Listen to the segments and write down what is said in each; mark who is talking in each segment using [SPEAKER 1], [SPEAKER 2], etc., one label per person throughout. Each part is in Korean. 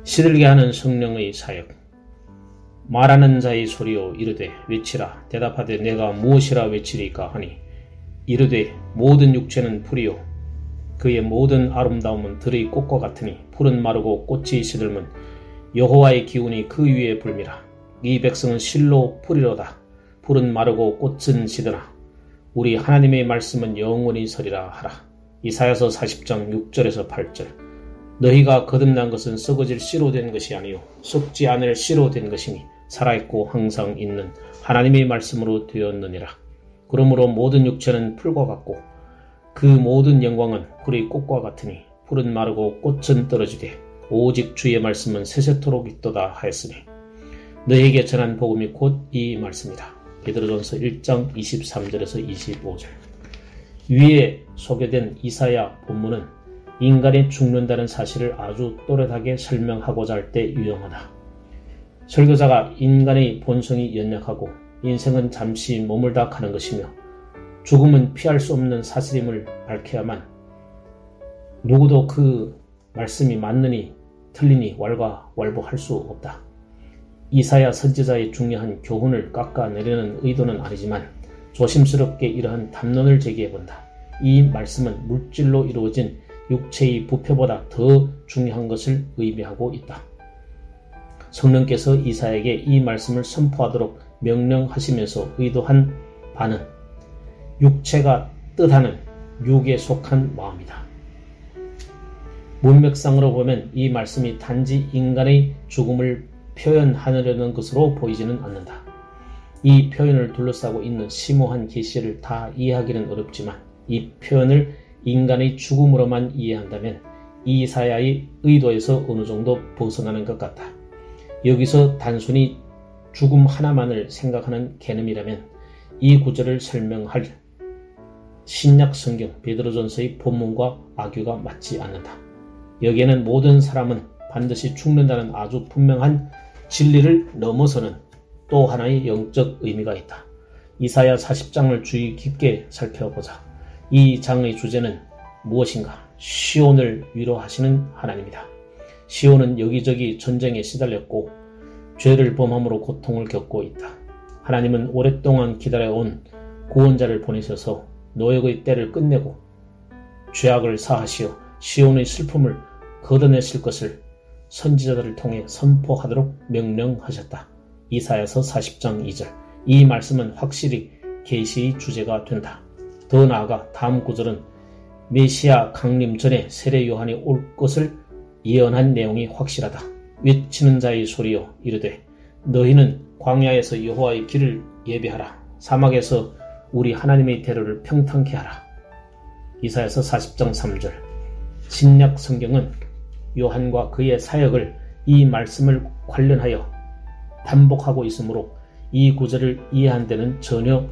[SPEAKER 1] 시들게 하는 성령의 사역. 말하는 자의 소리요 이르되 외치라. 대답하되 내가 무엇이라 외치리까 하니 이르되 모든 육체는 풀이요 그의 모든 아름다움은 들의 꽃과 같으니 풀은 마르고 꽃이 시들면 여호와의 기운이 그 위에 불미라. 이 백성은 실로 풀이로다. 풀은 마르고 꽃은 시드나 우리 하나님의 말씀은 영원히 서리라 하라. 이사야서 40장 6절에서 8절. 너희가 거듭난 것은 썩어질 씨로 된 것이 아니요 썩지 않을 씨로 된 것이니 살아있고 항상 있는 하나님의 말씀으로 되었느니라. 그러므로 모든 육체는 풀과 같고 그 모든 영광은 풀의 꽃과 같으니 풀은 마르고 꽃은 떨어지되 오직 주의 말씀은 세세토록 있도다 하였으니 너희에게 전한 복음이 곧 이 말씀이다. 베드로전서 1장 23절에서 25절. 위에 소개된 이사야 본문은 인간이 죽는다는 사실을 아주 또렷하게 설명하고자 할 때 유용하다. 설교자가 인간의 본성이 연약하고 인생은 잠시 머물다 가는 것이며 죽음은 피할 수 없는 사실임을 밝혀야만 누구도 그 말씀이 맞느니 틀리니 왈가왈부할 수 없다. 이사야 선지자의 중요한 교훈을 깎아내려는 의도는 아니지만 조심스럽게 이러한 담론을 제기해본다. 이 말씀은 물질로 이루어진 육체의 부패보다 더 중요한 것을 의미하고 있다. 성령께서 이사야에게 이 말씀을 선포하도록 명령하시면서 의도한 바는 육체가 뜻하는 육에 속한 마음이다. 문맥상으로 보면 이 말씀이 단지 인간의 죽음을 표현하려는 것으로 보이지는 않는다. 이 표현을 둘러싸고 있는 심오한 계시를 다 이해하기는 어렵지만 이 표현을 인간의 죽음으로만 이해한다면 이사야의 의도에서 어느 정도 벗어나는 것 같다. 여기서 단순히 죽음 하나만을 생각하는 개념이라면 이 구절을 설명할 신약 성경 베드로전서의 본문과 악유가 맞지 않는다. 여기에는 모든 사람은 반드시 죽는다는 아주 분명한 진리를 넘어서는 또 하나의 영적 의미가 있다. 이사야 40장을 주의 깊게 살펴보자. 이 장의 주제는 무엇인가? 시온을 위로하시는 하나님이다. 시온은 여기저기 전쟁에 시달렸고 죄를 범함으로 고통을 겪고 있다. 하나님은 오랫동안 기다려온 구원자를 보내셔서 노역의 때를 끝내고 죄악을 사하시어 시온의 슬픔을 걷어내실 것을 선지자들을 통해 선포하도록 명령하셨다. 이사야서 40장 2절. 이 말씀은 확실히 계시의 주제가 된다. 더 나아가 다음 구절은 메시아 강림 전에 세례 요한이 올 것을 예언한 내용이 확실하다. 외치는 자의 소리여 이르되 너희는 광야에서 여호와의 길을 예비하라. 사막에서 우리 하나님의 대로를 평탄케 하라. 이사야서 40장 3절. 신약 성경은 요한과 그의 사역을 이 말씀을 관련하여 반복하고 있으므로 이 구절을 이해하는 데는 전혀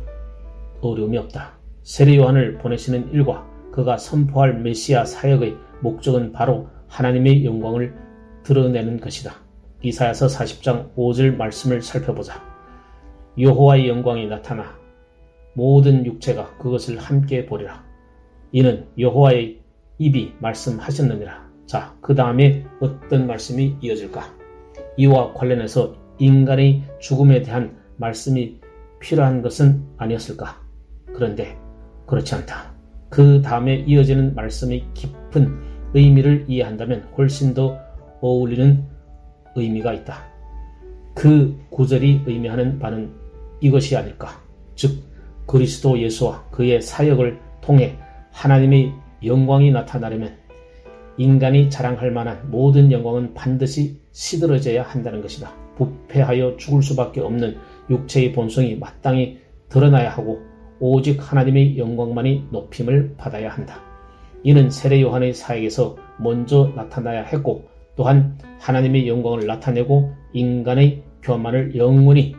[SPEAKER 1] 어려움이 없다. 세례 요한을 보내시는 일과 그가 선포할 메시아 사역의 목적은 바로 하나님의 영광을 드러내는 것이다. 이사야서 40장 5절 말씀을 살펴보자. 여호와의 영광이 나타나 모든 육체가 그것을 함께 보리라. 이는 여호와의 입이 말씀하셨느니라. 자, 그 다음에 어떤 말씀이 이어질까? 이와 관련해서 인간의 죽음에 대한 말씀이 필요한 것은 아니었을까? 그런데 그렇지 않다. 그 다음에 이어지는 말씀의 깊은 의미를 이해한다면 훨씬 더 어울리는 의미가 있다. 그 구절이 의미하는 바는 이것이 아닐까? 즉 그리스도 예수와 그의 사역을 통해 하나님의 영광이 나타나려면 인간이 자랑할 만한 모든 영광은 반드시 시들어져야 한다는 것이다. 부패하여 죽을 수밖에 없는 육체의 본성이 마땅히 드러나야 하고 오직 하나님의 영광만이 높임을 받아야 한다. 이는 세례 요한의 사역에서 먼저 나타나야 했고 또한 하나님의 영광을 나타내고 인간의 교만을 영원히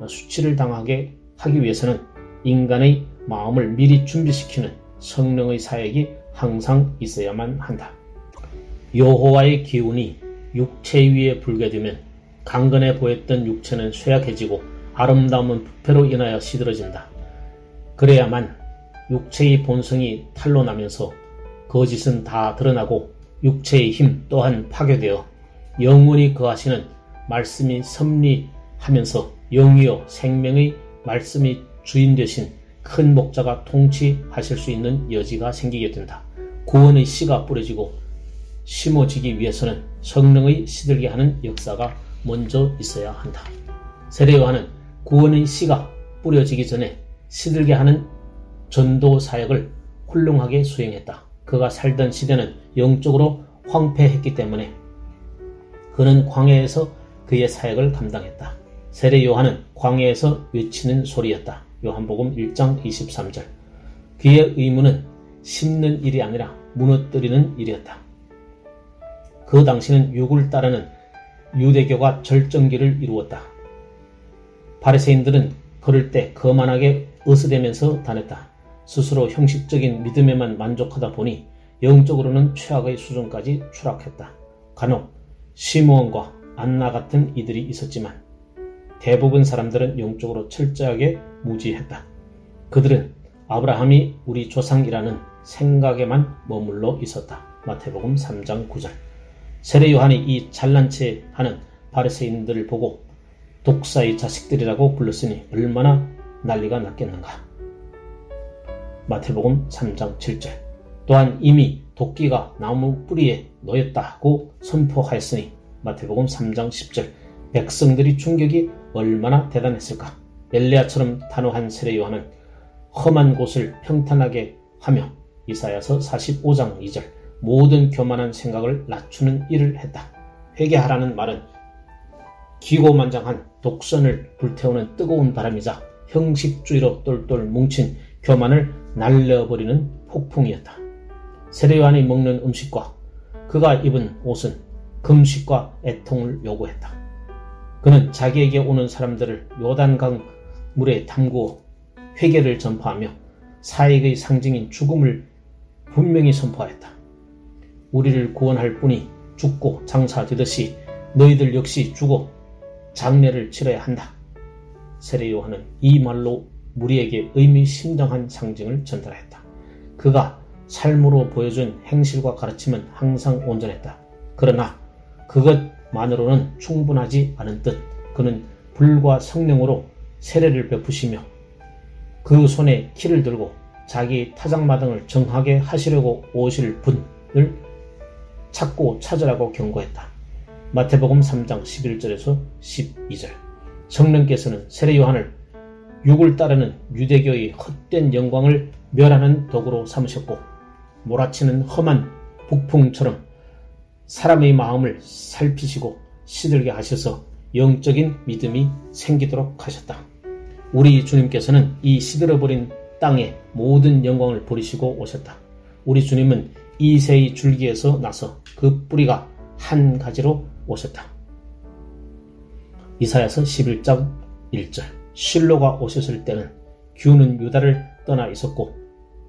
[SPEAKER 1] 수치를 당하게 하기 위해서는 인간의 마음을 미리 준비시키는 성령의 사역이 항상 있어야만 한다. 여호와의 기운이 육체 위에 불게 되면 강건해 보였던 육체는 쇠약해지고 아름다움은 부패로 인하여 시들어진다. 그래야만 육체의 본성이 탄로나면서 거짓은 다 드러나고 육체의 힘 또한 파괴되어 영원히 거하시는 말씀이 섭리하면서 영이요 생명의 말씀이 주인 되신 큰 목자가 통치하실 수 있는 여지가 생기게 된다. 구원의 씨가 뿌려지고 심어지기 위해서는 성령의 시들게 하는 역사가 먼저 있어야 한다. 세례 요한은 구원의 씨가 뿌려지기 전에 시들게 하는 전도 사역을 훌륭하게 수행했다. 그가 살던 시대는 영적으로 황폐했기 때문에 그는 광야에서 그의 사역을 감당했다. 세례 요한은 광야에서 외치는 소리였다. 요한복음 1장 23절. 그의 의무는 심는 일이 아니라 무너뜨리는 일이었다. 그 당시는 육을 따르는 유대교가 절정기를 이루었다. 바리새인들은 걸을 때 거만하게 으스대면서 다녔다. 스스로 형식적인 믿음에만 만족하다 보니 영적으로는 최악의 수준까지 추락했다. 간혹 시므온과 안나 같은 이들이 있었지만 대부분 사람들은 영적으로 철저하게 무지했다. 그들은 아브라함이 우리 조상이라는 생각에만 머물러 있었다. 마태복음 3장 9절. 세례 요한이 이 잘난 체 하는 바리새인들을 보고 독사의 자식들이라고 불렀으니 얼마나 난리가 났겠는가. 마태복음 3장 7절. 또한 이미 도끼가 나무 뿌리에 놓였다고 선포하였으니 마태복음 3장 10절. 백성들이 충격이 얼마나 대단했을까. 엘리야처럼 단호한 세례 요한은 험한 곳을 평탄하게 하며 이사야서 45장 2절. 모든 교만한 생각을 낮추는 일을 했다. 회개하라는 말은 기고만장한 독선을 불태우는 뜨거운 바람이자 형식주의로 똘똘 뭉친 교만을 날려버리는 폭풍이었다. 세례 요한이 먹는 음식과 그가 입은 옷은 금식과 애통을 요구했다. 그는 자기에게 오는 사람들을 요단강 물에 담그어 회개를 전파하며 사익의 상징인 죽음을 분명히 선포하였다. 우리를 구원할 분이 죽고 장사되듯이 너희들 역시 죽어 장례를 치러야 한다. 세례 요한은 이 말로 우리에게 의미심장한 상징을 전달했다. 그가 삶으로 보여준 행실과 가르침은 항상 온전했다. 그러나 그것만으로는 충분하지 않은 듯 그는 불과 성령으로 세례를 베푸시며 그 손에 키를 들고 자기 타작마당을 정하게 하시려고 오실 분을 찾고 찾으라고 경고했다. 마태복음 3장 11절에서 12절. 성령께서는 세례 요한을 육을 따르는 유대교의 헛된 영광을 멸하는 도구로 삼으셨고 몰아치는 험한 북풍처럼 사람의 마음을 살피시고 시들게 하셔서 영적인 믿음이 생기도록 하셨다. 우리 주님께서는 이 시들어버린 땅의 모든 영광을 버리시고 오셨다. 우리 주님은 이새의 줄기에서 나서 그 뿌리가 한 가지로 오셨다. 이사야서 11장 1절. 실로가 오셨을 때는 규는 유다를 떠나 있었고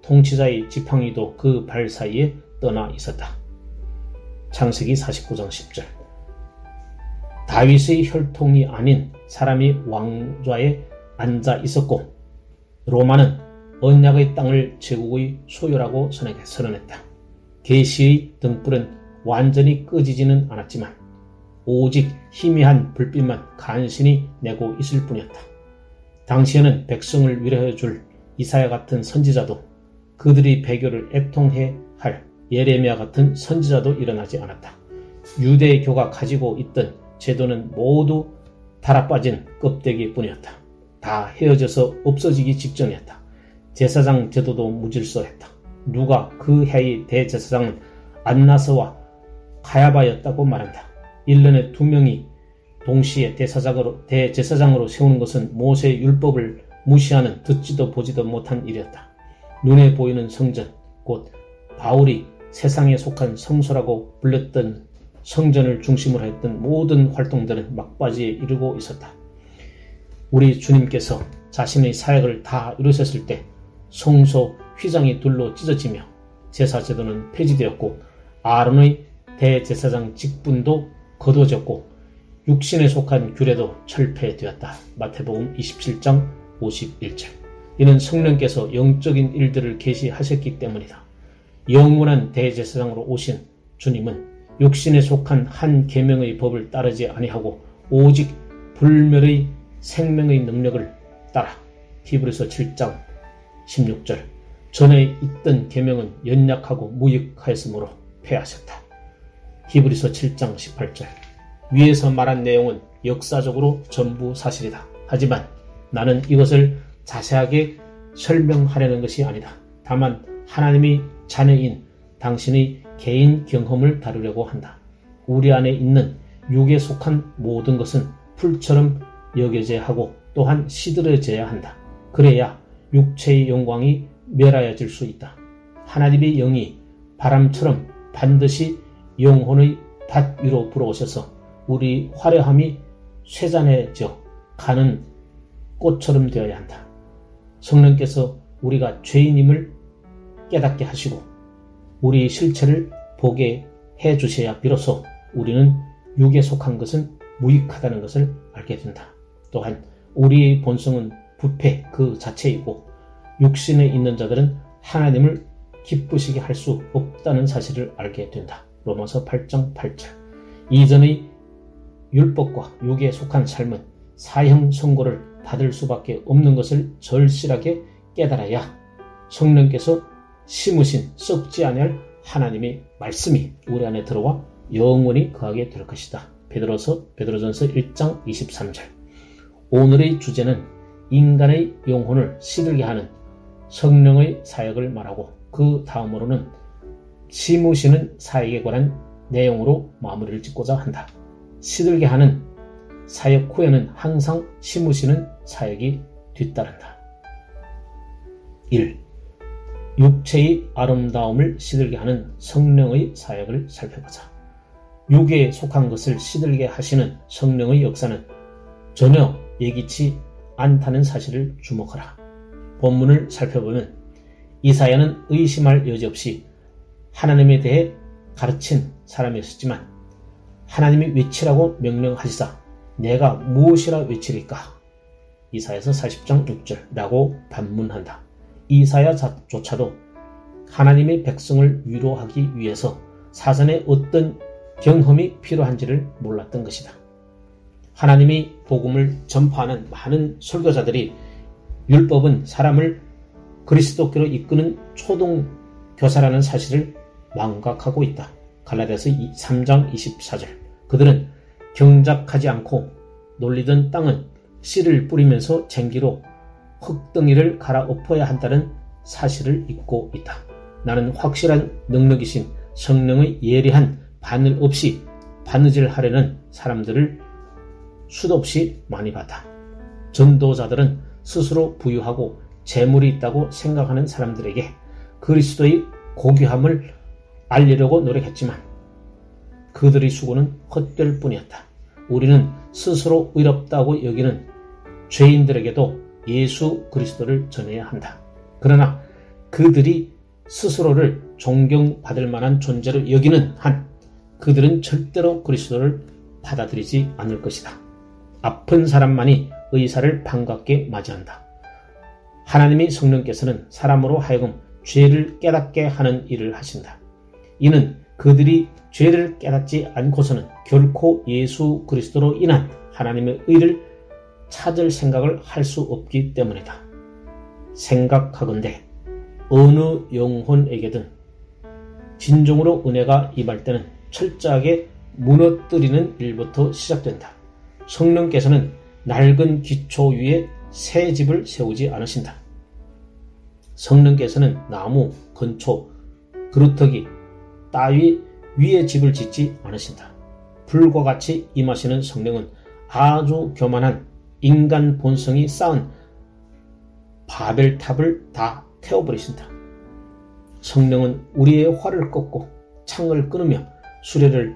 [SPEAKER 1] 통치자의 지팡이도 그 발 사이에 떠나 있었다. 창세기 49장 10절. 다윗의 혈통이 아닌 사람이 왕좌에 앉아 있었고 로마는 언약의 땅을 제국의 소유라고 선언했다. 계시의 등불은 완전히 꺼지지는 않았지만 오직 희미한 불빛만 간신히 내고 있을 뿐이었다. 당시에는 백성을 위로해 줄 이사야 같은 선지자도 그들이 배교를 애통해 할 예레미야 같은 선지자도 일어나지 않았다. 유대교가 가지고 있던 제도는 모두 달아빠진 껍데기뿐이었다. 다 헤어져서 없어지기 직전이었다. 제사장 제도도 무질서했다. 누가 그 해의 대제사장은 안나스와 가야바였다고 말한다. 1년에 2명이 동시에 대제사장으로 세우는 것은 모세의 율법을 무시하는 듣지도 보지도 못한 일이었다. 눈에 보이는 성전, 곧 바울이 세상에 속한 성소라고 불렸던 성전을 중심으로 했던 모든 활동들은 막바지에 이르고 있었다. 우리 주님께서 자신의 사역을 다 이루셨을 때 성소 휘장이 둘로 찢어지며 제사제도는 폐지되었고 아론의 대제사장 직분도 거두어졌고 육신에 속한 규례도 철폐되었다. 마태복음 27장 51절. 이는 성령께서 영적인 일들을 계시하셨기 때문이다. 영원한 대제사장으로 오신 주님은 육신에 속한 한 계명의 법을 따르지 아니하고 오직 불멸의 생명의 능력을 따라 히브리서 7장 16절 전에 있던 계명은 연약하고 무익하였으므로 폐하셨다. 히브리서 7장 18절 위에서 말한 내용은 역사적으로 전부 사실이다. 하지만 나는 이것을 자세하게 설명하려는 것이 아니다. 다만 하나님이 자녀인 당신의 개인 경험을 다루려고 한다. 우리 안에 있는 육에 속한 모든 것은 풀처럼 여겨져야 하고 또한 시들어져야 한다. 그래야 육체의 영광이 멸하여질 수 있다. 하나님의 영이 바람처럼 반드시 영혼의 밭 위로 불어오셔서 우리 화려함이 쇠잔해져 가는 꽃처럼 되어야 한다. 성령께서 우리가 죄인임을 깨닫게 하시고 우리의 실체를 보게 해주셔야 비로소 우리는 육에 속한 것은 무익하다는 것을 알게 된다. 또한 우리의 본성은 부패 그 자체이고 육신에 있는 자들은 하나님을 기쁘시게 할 수 없다는 사실을 알게 된다. 로마서 8장 8절 이전의 율법과 육에 속한 삶은 사형 선고를 받을 수밖에 없는 것을 절실하게 깨달아야 성령께서 심으신 썩지 아니할 하나님의 말씀이 우리 안에 들어와 영원히 거하게 될 것이다. 베드로전서 1장 23절 오늘의 주제는 인간의 영혼을 시들게 하는 성령의 사역을 말하고 그 다음으로는 심으시는 사역에 관한 내용으로 마무리를 짓고자 한다. 시들게 하는 사역 후에는 항상 심으시는 사역이 뒤따른다. 1. 육체의 아름다움을 시들게 하는 성령의 사역을 살펴보자. 육에 속한 것을 시들게 하시는 성령의 역사는 전혀 예기치 않다는 사실을 주목하라. 본문을 살펴보면 이사야는 의심할 여지 없이 하나님에 대해 가르친 사람이었지만 하나님이 외치라고 명령하시사 내가 무엇이라 외치리까? 이사야서 40장 6절 라고 반문한다. 이사야조차도 하나님의 백성을 위로하기 위해서 사전에 어떤 경험이 필요한지를 몰랐던 것이다. 하나님의 복음을 전파하는 많은 설교자들이 율법은 사람을 그리스도께로 이끄는 초동교사라는 사실을 망각하고 있다. 갈라디아서 3장 24절 그들은 경작하지 않고 놀리던 땅은 씨를 뿌리면서 쟁기로 흙덩이를 갈아엎어야 한다는 사실을 잊고 있다. 나는 확실한 능력이신 성령의 예리한 바늘 없이 바느질하려는 사람들을 수도 없이 많이 봤다. 전도자들은 스스로 부유하고 재물이 있다고 생각하는 사람들에게 그리스도의 고귀함을 알리려고 노력했지만 그들의 수고는 헛될 뿐이었다. 우리는 스스로 의롭다고 여기는 죄인들에게도 예수 그리스도를 전해야 한다. 그러나 그들이 스스로를 존경받을 만한 존재로 여기는 한 그들은 절대로 그리스도를 받아들이지 않을 것이다. 아픈 사람만이 의사를 반갑게 맞이한다. 하나님의 성령께서는 사람으로 하여금 죄를 깨닫게 하는 일을 하신다. 이는 그들이 죄를 깨닫지 않고서는 결코 예수 그리스도로 인한 하나님의 의를 찾을 생각을 할 수 없기 때문이다. 생각하건대 어느 영혼에게든 진정으로 은혜가 임할 때는 철저하게 무너뜨리는 일부터 시작된다. 성령께서는 낡은 기초 위에 새 집을 세우지 않으신다. 성령께서는 나무, 건초, 그루터기, 따위 위에 집을 짓지 않으신다. 불과 같이 임하시는 성령은 아주 교만한 인간 본성이 쌓은 바벨탑을 다 태워버리신다. 성령은 우리의 화를 꺾고 창을 끊으며 수레를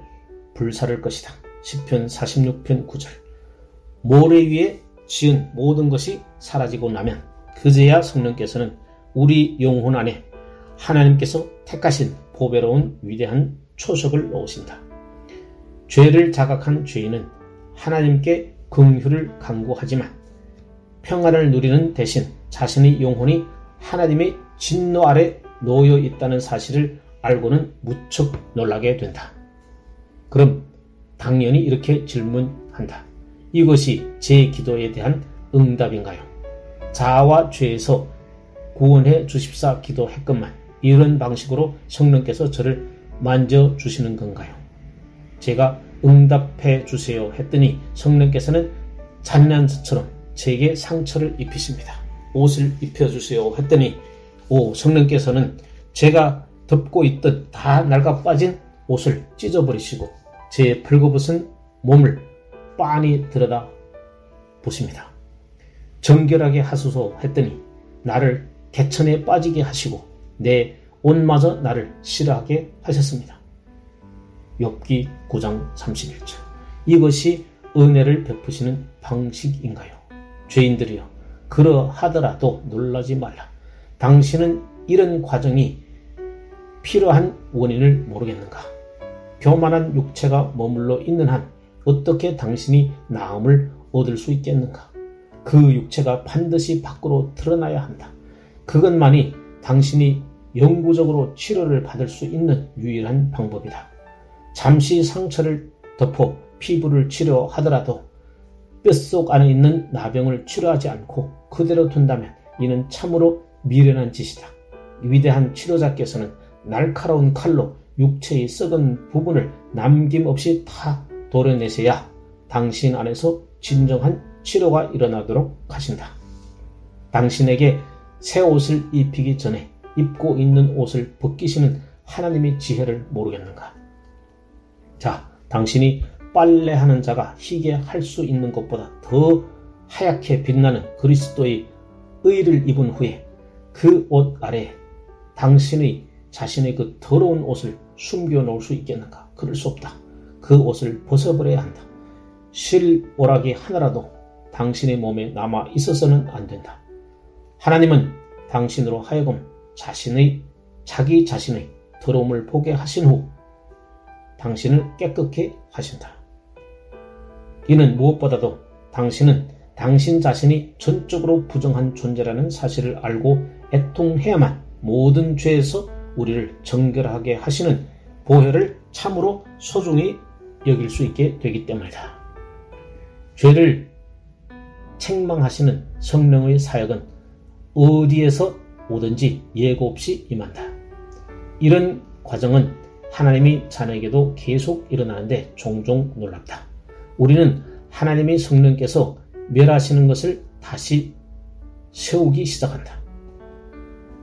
[SPEAKER 1] 불사를 것이다. 시편 46편 9절 모래 위에 지은 모든 것이 사라지고 나면 그제야 성령께서는 우리 영혼 안에 하나님께서 택하신 보배로운 위대한 초석을 넣으신다. 죄를 자각한 죄인은 하나님께 긍휼을 간구하지만 평안을 누리는 대신 자신의 영혼이 하나님의 진노 아래 놓여 있다는 사실을 알고는 무척 놀라게 된다. 그럼 당연히 이렇게 질문한다. 이것이 제 기도에 대한 응답인가요? 자아와 죄에서 구원해 주십사 기도했건만 이런 방식으로 성령께서 저를 만져주시는 건가요? 제가 응답해 주세요 했더니 성령께서는 잔난처럼 제게 상처를 입히십니다. 옷을 입혀주세요 했더니 성령께서는 제가 덮고 있던 다 낡아 빠진 옷을 찢어버리시고 제 벌거벗은 몸을 빤히 들여다 보십니다. 정결하게 하소서 했더니 나를 개천에 빠지게 하시고 내 옷마저 나를 싫어하게 하셨습니다. 욥기 9장 31절. 이것이 은혜를 베푸시는 방식인가요? 죄인들이여, 그러하더라도 놀라지 말라. 당신은 이런 과정이 필요한 원인을 모르겠는가? 교만한 육체가 머물러 있는 한 어떻게 당신이 나음을 얻을 수 있겠는가? 그 육체가 반드시 밖으로 드러나야 한다. 그것만이 당신이 영구적으로 치료를 받을 수 있는 유일한 방법이다. 잠시 상처를 덮어 피부를 치료하더라도 뼛속 안에 있는 나병을 치료하지 않고 그대로 둔다면 이는 참으로 미련한 짓이다. 위대한 치료자께서는 날카로운 칼로 육체의 썩은 부분을 남김없이 다 도려내셔야 당신 안에서 진정한 치료가 일어나도록 하신다. 당신에게 새 옷을 입히기 전에 입고 있는 옷을 벗기시는 하나님의 지혜를 모르겠는가? 자, 당신이 빨래하는 자가 희게 할 수 있는 것보다 더 하얗게 빛나는 그리스도의 의를 입은 후에 그 옷 아래 당신의 자신의 그 더러운 옷을 숨겨 놓을 수 있겠는가? 그럴 수 없다. 그 옷을 벗어버려야 한다. 실오라기 하나라도 당신의 몸에 남아 있어서는 안 된다. 하나님은 당신으로 하여금 자기 자신의 더러움을 보게 하신 후 당신을 깨끗게 하신다. 이는 무엇보다도 당신은 당신 자신이 전적으로 부정한 존재라는 사실을 알고 애통해야만 모든 죄에서 우리를 정결하게 하시는 보혈을 참으로 소중히 여길 수 있게 되기 때문이다. 죄를 책망하시는 성령의 사역은 어디에서 오든지 예고 없이 임한다. 이런 과정은 하나님이 자녀에게도 계속 일어나는데 종종 놀랍다. 우리는 하나님의 성령께서 멸하시는 것을 다시 세우기 시작한다.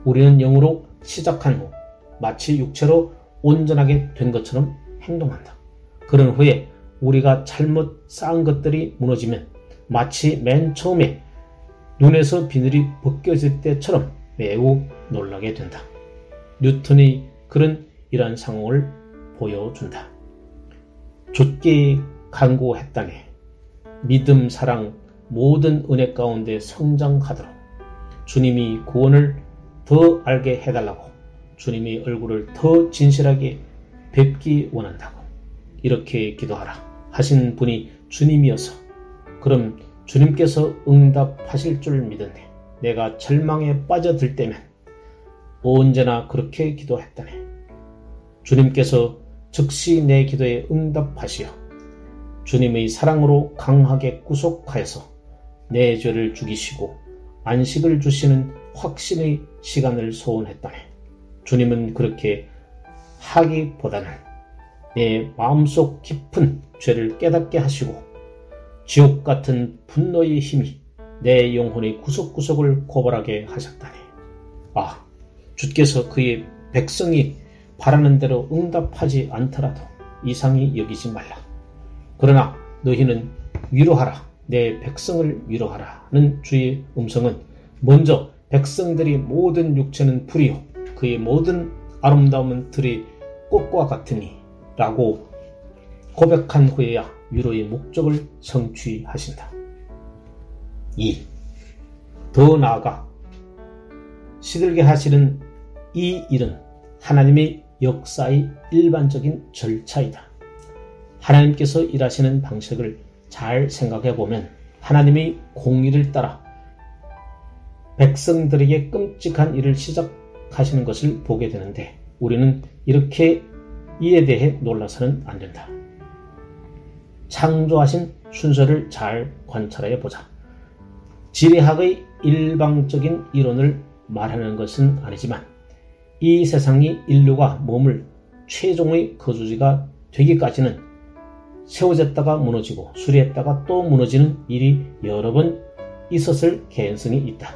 [SPEAKER 1] 우리는 영으로 시작한 후 마치 육체로 온전하게 된 것처럼 행동한다. 그런 후에 우리가 잘못 쌓은 것들이 무너지면 마치 맨 처음에 눈에서 비늘이 벗겨질 때처럼 매우 놀라게 된다. 뉴턴이 그런 이러한 상황을 보여준다. 좇게 간구했다네. 믿음, 사랑, 모든 은혜 가운데 성장하도록 주님이 구원을 더 알게 해달라고 주님의 얼굴을 더 진실하게 뵙기 원한다고 이렇게 기도하라 하신 분이 주님이어서 그럼 주님께서 응답하실 줄 믿었네. 내가 절망에 빠져들 때면 언제나 그렇게 기도했다네. 주님께서 즉시 내 기도에 응답하시어 주님의 사랑으로 강하게 구속하여서 내 죄를 죽이시고 안식을 주시는 확신의 시간을 소원했다네. 주님은 그렇게 하기보다는 내 마음속 깊은 죄를 깨닫게 하시고 지옥 같은 분노의 힘이 내 영혼의 구석구석을 고발하게 하셨다네. 주께서 그의 백성이 바라는 대로 응답하지 않더라도 이상히 여기지 말라. 그러나 너희는 위로하라. 내 백성을 위로하라는 주의 음성은 먼저 백성들이 모든 육체는 풀이요 그의 모든 아름다움은 들의 꽃과 같으니 라고 고백한 후에야 위로의 목적을 성취하신다. 2. 더 나아가 시들게 하시는 이 일은 하나님의 역사의 일반적인 절차이다. 하나님께서 일하시는 방식을 잘 생각해 보면 하나님의 공의를 따라 백성들에게 끔찍한 일을 시작하시는 것을 보게 되는데 우리는 이렇게 이에 대해 놀라서는 안 된다. 창조하신 순서를 잘 관찰해 보자. 지리학의 일방적인 이론을 말하는 것은 아니지만 이 세상이 인류가 몸을 최종의 거주지가 되기까지는 세워졌다가 무너지고 수리했다가 또 무너지는 일이 여러 번 있었을 개연성이 있다.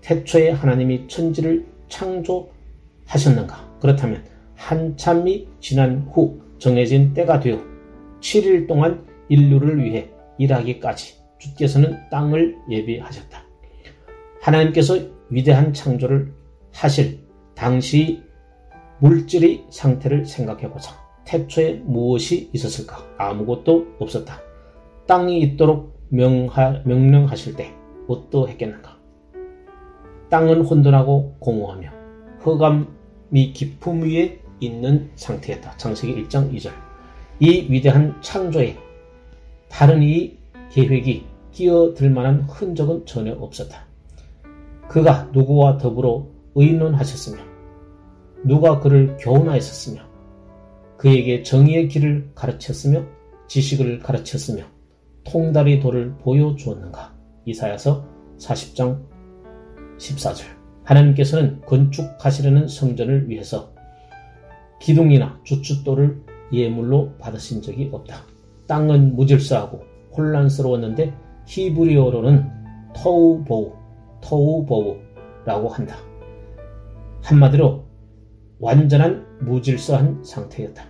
[SPEAKER 1] 태초에 하나님이 천지를 창조하셨는가? 그렇다면 한참이 지난 후 정해진 때가 되어 7일 동안 인류를 위해 일하기까지 주께서는 땅을 예비하셨다. 하나님께서 위대한 창조를 하실 당시 물질의 상태를 생각해보자. 태초에 무엇이 있었을까? 아무것도 없었다. 땅이 있도록 명령하실 때 어떠했겠는가? 땅은 혼돈하고 공허하며 흑암이 깊음 위에 있는 상태였다. 창세기 1장 2절. 이 위대한 창조에 다른 이 계획이 끼어들 만한 흔적은 전혀 없었다. 그가 누구와 더불어 의논하셨으며 누가 그를 교훈하였었으며 그에게 정의의 길을 가르쳤으며 지식을 가르쳤으며 통달의 도를 보여주었는가? 이사야서 40장 14절. 하나님께서는 건축하시려는 성전을 위해서 기둥이나 주춧돌을 예물로 받으신 적이 없다. 땅은 무질서하고 혼란스러웠는데 히브리어로는 토우보우라고 한다. 한마디로 완전한 무질서한 상태였다.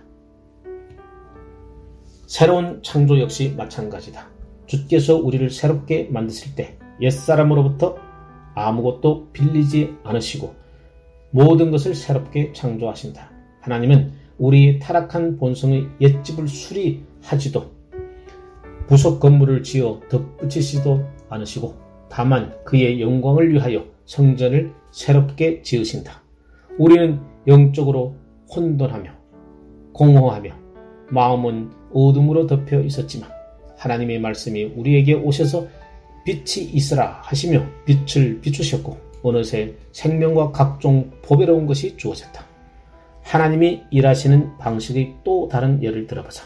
[SPEAKER 1] 새로운 창조 역시 마찬가지다. 주께서 우리를 새롭게 만드실 때 옛사람으로부터 아무것도 빌리지 않으시고 모든 것을 새롭게 창조하신다. 하나님은 우리 타락한 본성의 옛집을 수리하지도 부속 건물을 지어 덧붙이지도 않으시고 다만 그의 영광을 위하여 성전을 새롭게 지으신다. 우리는 영적으로 혼돈하며 공허하며 마음은 어둠으로 덮여 있었지만 하나님의 말씀이 우리에게 오셔서 빛이 있으라 하시며 빛을 비추셨고 어느새 생명과 각종 보배로운 것이 주어졌다. 하나님이 일하시는 방식의 또 다른 예를 들어보자.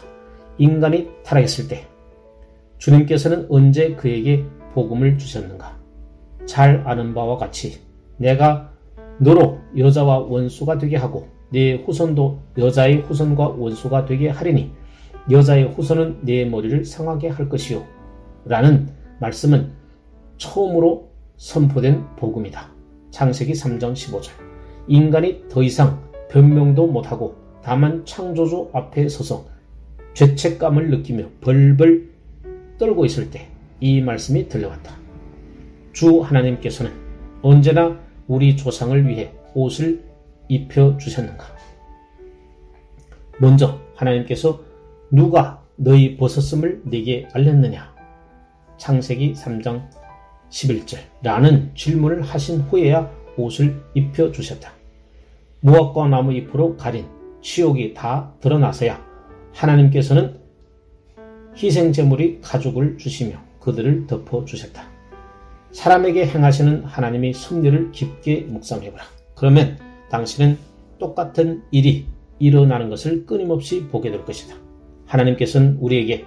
[SPEAKER 1] 인간이 타락했을 때 주님께서는 언제 그에게 복음을 주셨는가? 잘 아는 바와 같이 내가 너로 여자와 원수가 되게 하고 네 후손도 여자의 후손과 원수가 되게 하리니 여자의 후손은 네 머리를 상하게 할 것이요 라는 말씀은 처음으로 선포된 복음이다. 창세기 3장 15절. 인간이 더 이상 변명도 못하고 다만 창조주 앞에 서서 죄책감을 느끼며 벌벌 떨고 있을 때 이 말씀이 들려왔다. 주 하나님께서는 언제나 우리 조상을 위해 옷을 입혀주셨는가? 먼저 하나님께서 누가 너희 벗었음을 네게 알렸느냐? 창세기 3장 11절 라는 질문을 하신 후에야 옷을 입혀주셨다. 무화과 나무 잎으로 가린 치욕이 다 드러나서야 하나님께서는 희생제물이 가죽을 주시며 그들을 덮어주셨다. 사람에게 행하시는 하나님의 섭리를 깊게 묵상해보라. 그러면 당신은 똑같은 일이 일어나는 것을 끊임없이 보게 될 것이다. 하나님께서는 우리에게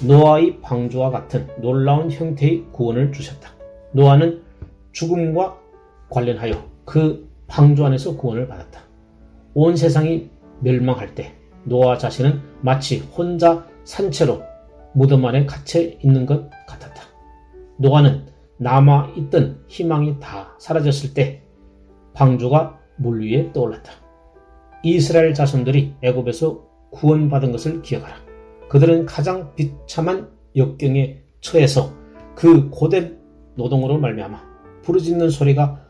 [SPEAKER 1] 노아의 방주와 같은 놀라운 형태의 구원을 주셨다. 노아는 죽음과 관련하여 그 방주 안에서 구원을 받았다. 온 세상이 멸망할 때 노아 자신은 마치 혼자 산채로 무덤 안에 갇혀 있는 것 같았다. 노아는 남아있던 희망이 다 사라졌을 때 방주가 물 위에 떠올랐다. 이스라엘 자손들이 애굽에서 구원받은 것을 기억하라. 그들은 가장 비참한 역경에 처해서 그 고된 노동으로 말미암아 부르짖는 소리가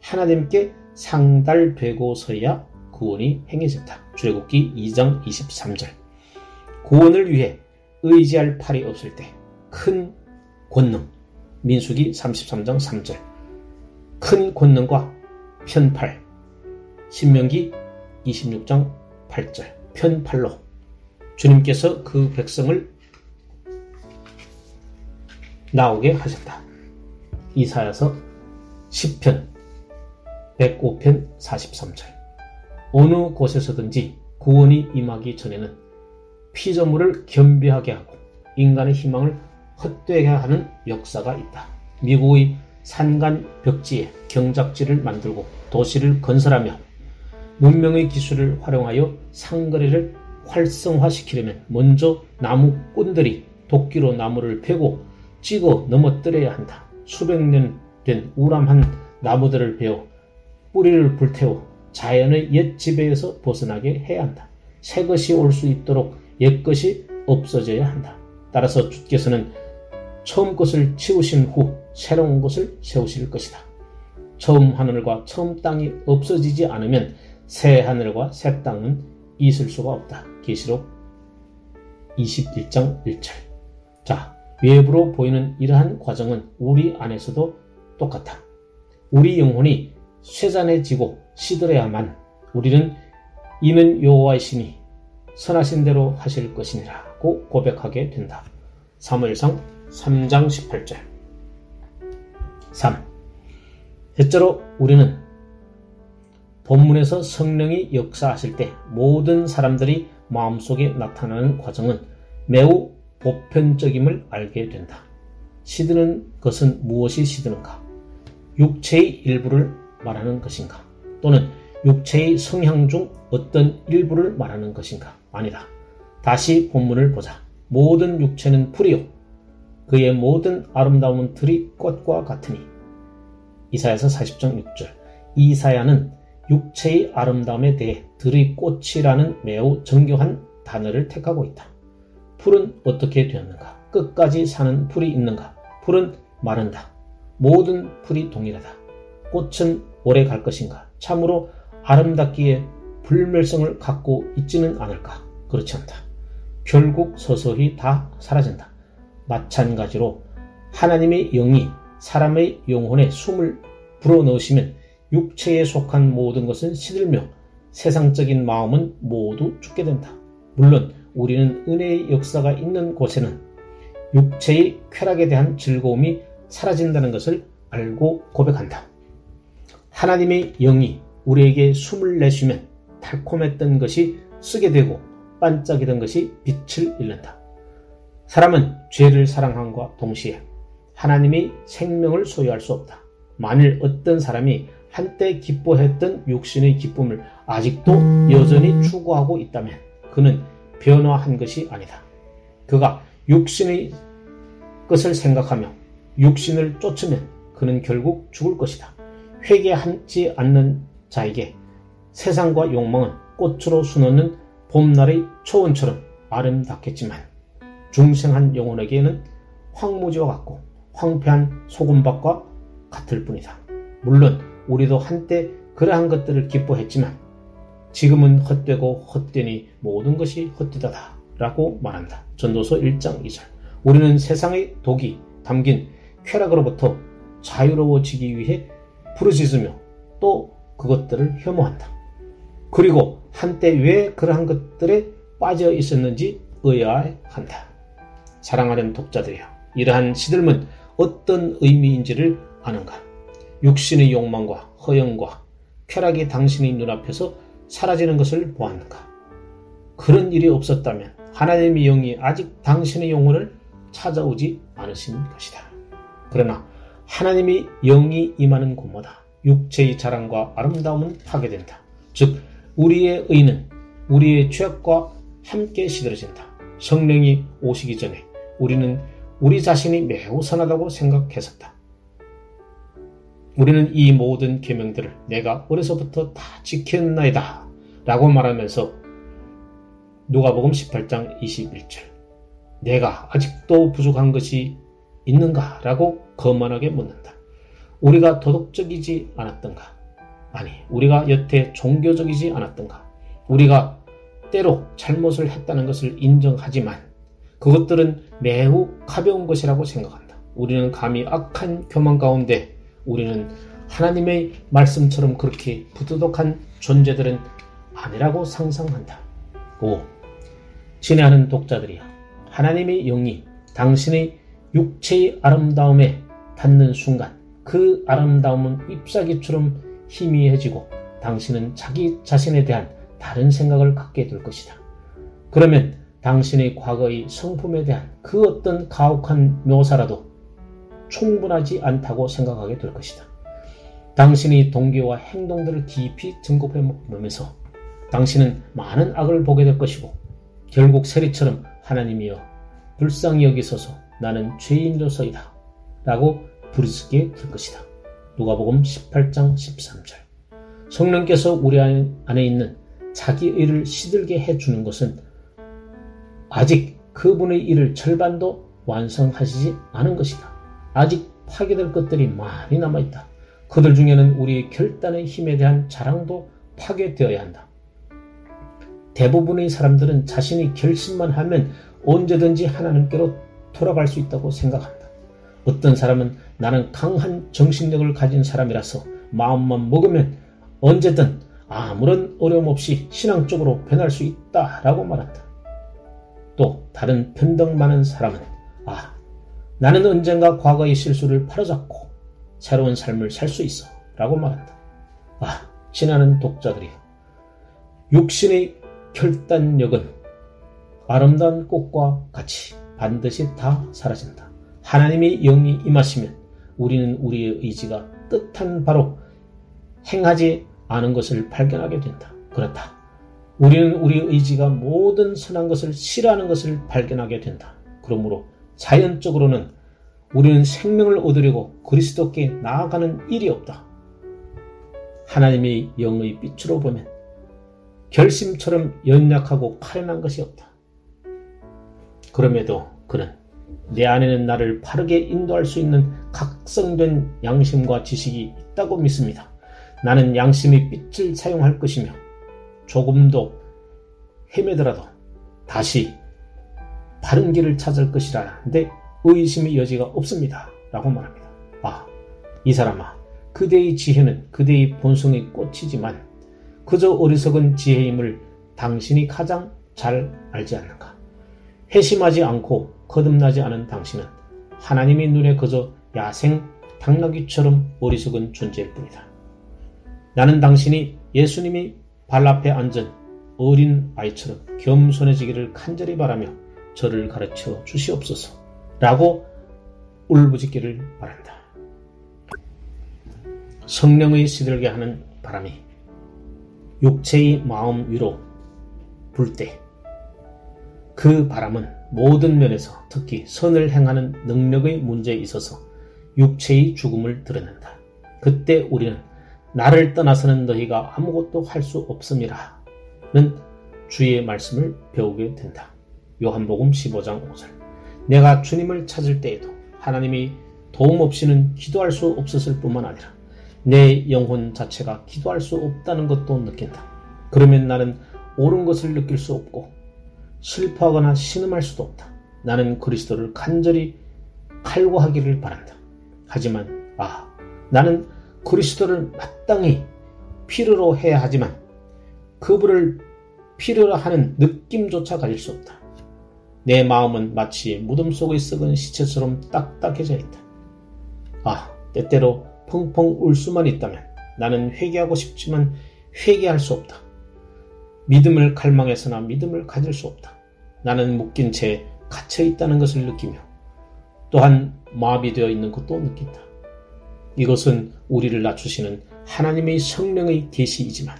[SPEAKER 1] 하나님께 상달되고서야 구원이 행해졌다. 출애굽기 2장 23절. 구원을 위해 의지할 팔이 없을 때 큰 권능. 민수기 33장 3절. 큰 권능과 편팔. 신명기 26장 8절. 편팔로 주님께서 그 백성을 나오게 하셨다. 이사야서 10편 105편 43절. 어느 곳에서든지 구원이 임하기 전에는 피조물을 겸비하게 하고 인간의 희망을 헛되게 하는 역사가 있다. 미국의 산간 벽지에 경작지를 만들고 도시를 건설하며 문명의 기술을 활용하여 상거래를 활성화시키려면 먼저 나무꾼들이 도끼로 나무를 베고 찍어 넘어뜨려야 한다. 수백 년 된 우람한 나무들을 베어 뿌리를 불태워 자연의 옛 지배에서 벗어나게 해야 한다. 새 것이 올 수 있도록 옛 것이 없어져야 한다. 따라서 주께서는 처음 것을 치우신 후 새로운 것을 세우실 것이다. 처음 하늘과 처음 땅이 없어지지 않으면 새 하늘과 새 땅은 있을 수가 없다. 계시록 21장 1절. 자, 외부로 보이는 이러한 과정은 우리 안에서도 똑같다. 우리 영혼이 쇠잔해지고 시들어야만 우리는 이는 여호와의 신이 선하신 대로 하실 것이니라고 고백하게 된다. 사무엘상 3장 18절. 3. 셋째로 우리는 본문에서 성령이 역사하실 때 모든 사람들이 마음속에 나타나는 과정은 매우 보편적임을 알게 된다. 시드는 것은 무엇이 시드는가? 육체의 일부를 말하는 것인가? 또는 육체의 성향 중 어떤 일부를 말하는 것인가? 아니다. 다시 본문을 보자. 모든 육체는 풀이요 그의 모든 아름다움은 들이 꽃과 같으니. 이사야서 40장 6절. 이사야는 육체의 아름다움에 대해 들의 꽃이라는 매우 정교한 단어를 택하고 있다. 풀은 어떻게 되었는가? 끝까지 사는 풀이 있는가? 풀은 마른다. 모든 풀이 동일하다. 꽃은 오래 갈 것인가? 참으로 아름답기에 불멸성을 갖고 있지는 않을까? 그렇지 않다. 결국 서서히 다 사라진다. 마찬가지로 하나님의 영이 사람의 영혼에 숨을 불어넣으시면 육체에 속한 모든 것은 시들며 세상적인 마음은 모두 죽게 된다. 물론 우리는 은혜의 역사가 있는 곳에는 육체의 쾌락에 대한 즐거움이 사라진다는 것을 알고 고백한다. 하나님의 영이 우리에게 숨을 내쉬면 달콤했던 것이 쓰게 되고 반짝이던 것이 빛을 잃는다. 사람은 죄를 사랑함과 동시에 하나님의 생명을 소유할 수 없다. 만일 어떤 사람이 한때 기뻐했던 육신의 기쁨을 아직도 여전히 추구하고 있다면 그는 변화한 것이 아니다. 그가 육신의 것을 생각하며 육신을 쫓으면 그는 결국 죽을 것이다. 회개하지 않는 자에게 세상과 욕망은 꽃으로 수놓는 봄날의 초원처럼 아름답겠지만 중생한 영혼에게는 황무지와 같고 황폐한 소금밭과 같을 뿐이다. 물론 우리도 한때 그러한 것들을 기뻐했지만 지금은 헛되고 헛되니 모든 것이 헛되다다 라고 말한다. 전도서 1장 2절. 우리는 세상의 독이 담긴 쾌락으로부터 자유로워지기 위해 부르짖으며 또 그것들을 혐오한다. 그리고 한때 왜 그러한 것들에 빠져 있었는지 의아해한다. 사랑하는 독자들이여, 이러한 시들은 어떤 의미인지를 아는가? 육신의 욕망과 허영과 쾌락이 당신의 눈앞에서 사라지는 것을 보았는가? 그런 일이 없었다면 하나님의 영이 아직 당신의 영혼을 찾아오지 않으신 것이다. 그러나 하나님의 영이 임하는 곳마다 육체의 자랑과 아름다움은 파괴된다. 즉 우리의 의는 우리의 죄악과 함께 시들어진다. 성령이 오시기 전에 우리는 우리 자신이 매우 선하다고 생각했었다. 우리는 이 모든 계명들을 내가 어려서부터 다 지켰나이다 라고 말하면서 누가복음 18장 21절 내가 아직도 부족한 것이 있는가? 라고 거만하게 묻는다. 우리가 도덕적이지 않았던가? 아니, 우리가 여태 종교적이지 않았던가? 우리가 때로 잘못을 했다는 것을 인정하지만 그것들은 매우 가벼운 것이라고 생각한다. 우리는 감히 악한 교만 가운데 우리는 하나님의 말씀처럼 그렇게 부도덕한 존재들은 아니라고 상상한다. 5. 친애하는 독자들이여, 하나님의 영이 당신의 육체의 아름다움에 닿는 순간 그 아름다움은 잎사귀처럼 희미해지고 당신은 자기 자신에 대한 다른 생각을 갖게 될 것이다. 그러면 당신의 과거의 성품에 대한 그 어떤 가혹한 묘사라도 충분하지 않다고 생각하게 될 것이다. 당신의 동기와 행동들을 깊이 점검해 보면서 당신은 많은 악을 보게 될 것이고 결국 세리처럼 하나님이여 불쌍히 여기소서 나는 죄인으로서이다 라고 부르짖게 될 것이다. 누가복음 18장 13절. 성령께서 우리 안에 있는 자기 의를 시들게 해주는 것은 아직 그분의 일을 절반도 완성하시지 않은 것이다. 아직 파괴될 것들이 많이 남아있다. 그들 중에는 우리의 결단의 힘에 대한 자랑도 파괴되어야 한다. 대부분의 사람들은 자신이 결심만 하면 언제든지 하나님께로 돌아갈 수 있다고 생각한다. 어떤 사람은 나는 강한 정신력을 가진 사람이라서 마음만 먹으면 언제든 아무런 어려움 없이 신앙적으로 변할 수 있다라고 말한다. 또 다른 변덕 많은 사람은 나는 언젠가 과거의 실수를 바로잡고 새로운 삶을 살 수 있어 라고 말한다. 지나는 독자들이 육신의 결단력은 아름다운 꽃과 같이 반드시 다 사라진다. 하나님의 영이 임하시면 우리는 우리의 의지가 뜻한 바로 행하지 않은 것을 발견하게 된다. 그렇다. 우리는 우리의 의지가 모든 선한 것을 싫어하는 것을 발견하게 된다. 그러므로 자연적으로는 우리는 생명을 얻으려고 그리스도께 나아가는 일이 없다. 하나님의 영의 빛으로 보면 결심처럼 연약하고 카련한 것이 없다. 그럼에도 그는 내 안에는 나를 바르게 인도할 수 있는 각성된 양심과 지식이 있다고 믿습니다. 나는 양심의 빛을 사용할 것이며 조금도 헤매더라도 다시 바른 길을 찾을 것이라는데 의심의 여지가 없습니다. 라고 말합니다. 이 사람아, 그대의 지혜는 그대의 본성의 꽃이지만 그저 어리석은 지혜임을 당신이 가장 잘 알지 않는가? 회심하지 않고 거듭나지 않은 당신은 하나님의 눈에 그저 야생 당나귀처럼 어리석은 존재일 뿐이다. 나는 당신이 예수님이 발 앞에 앉은 어린 아이처럼 겸손해지기를 간절히 바라며 저를 가르쳐 주시옵소서 라고 울부짖기를 바란다. 성령의 시들게 하는 바람이 육체의 마음 위로 불 때 그 바람은 모든 면에서 특히 선을 행하는 능력의 문제에 있어서 육체의 죽음을 드러낸다. 그때 우리는 나를 떠나서는 너희가 아무것도 할 수 없음이라는 주의 말씀을 배우게 된다. 요한복음 15장 5절. 내가 주님을 찾을 때에도 하나님이 도움 없이는 기도할 수 없었을 뿐만 아니라 내 영혼 자체가 기도할 수 없다는 것도 느낀다. 그러면 나는 옳은 것을 느낄 수 없고 슬퍼하거나 신음할 수도 없다. 나는 그리스도를 간절히 칼고하기를 바란다. 하지만 나는 그리스도를 마땅히 필요로 해야 하지만 그분을 필요로 하는 느낌조차 가질 수 없다. 내 마음은 마치 무덤 속에 썩은 시체처럼 딱딱해져 있다. 때때로 펑펑 울 수만 있다면 나는 회개하고 싶지만 회개할 수 없다. 믿음을 갈망해서나 믿음을 가질 수 없다. 나는 묶인 채 갇혀 있다는 것을 느끼며 또한 마비되어 있는 것도 느낀다. 이것은 우리를 낮추시는 하나님의 성령의 계시이지만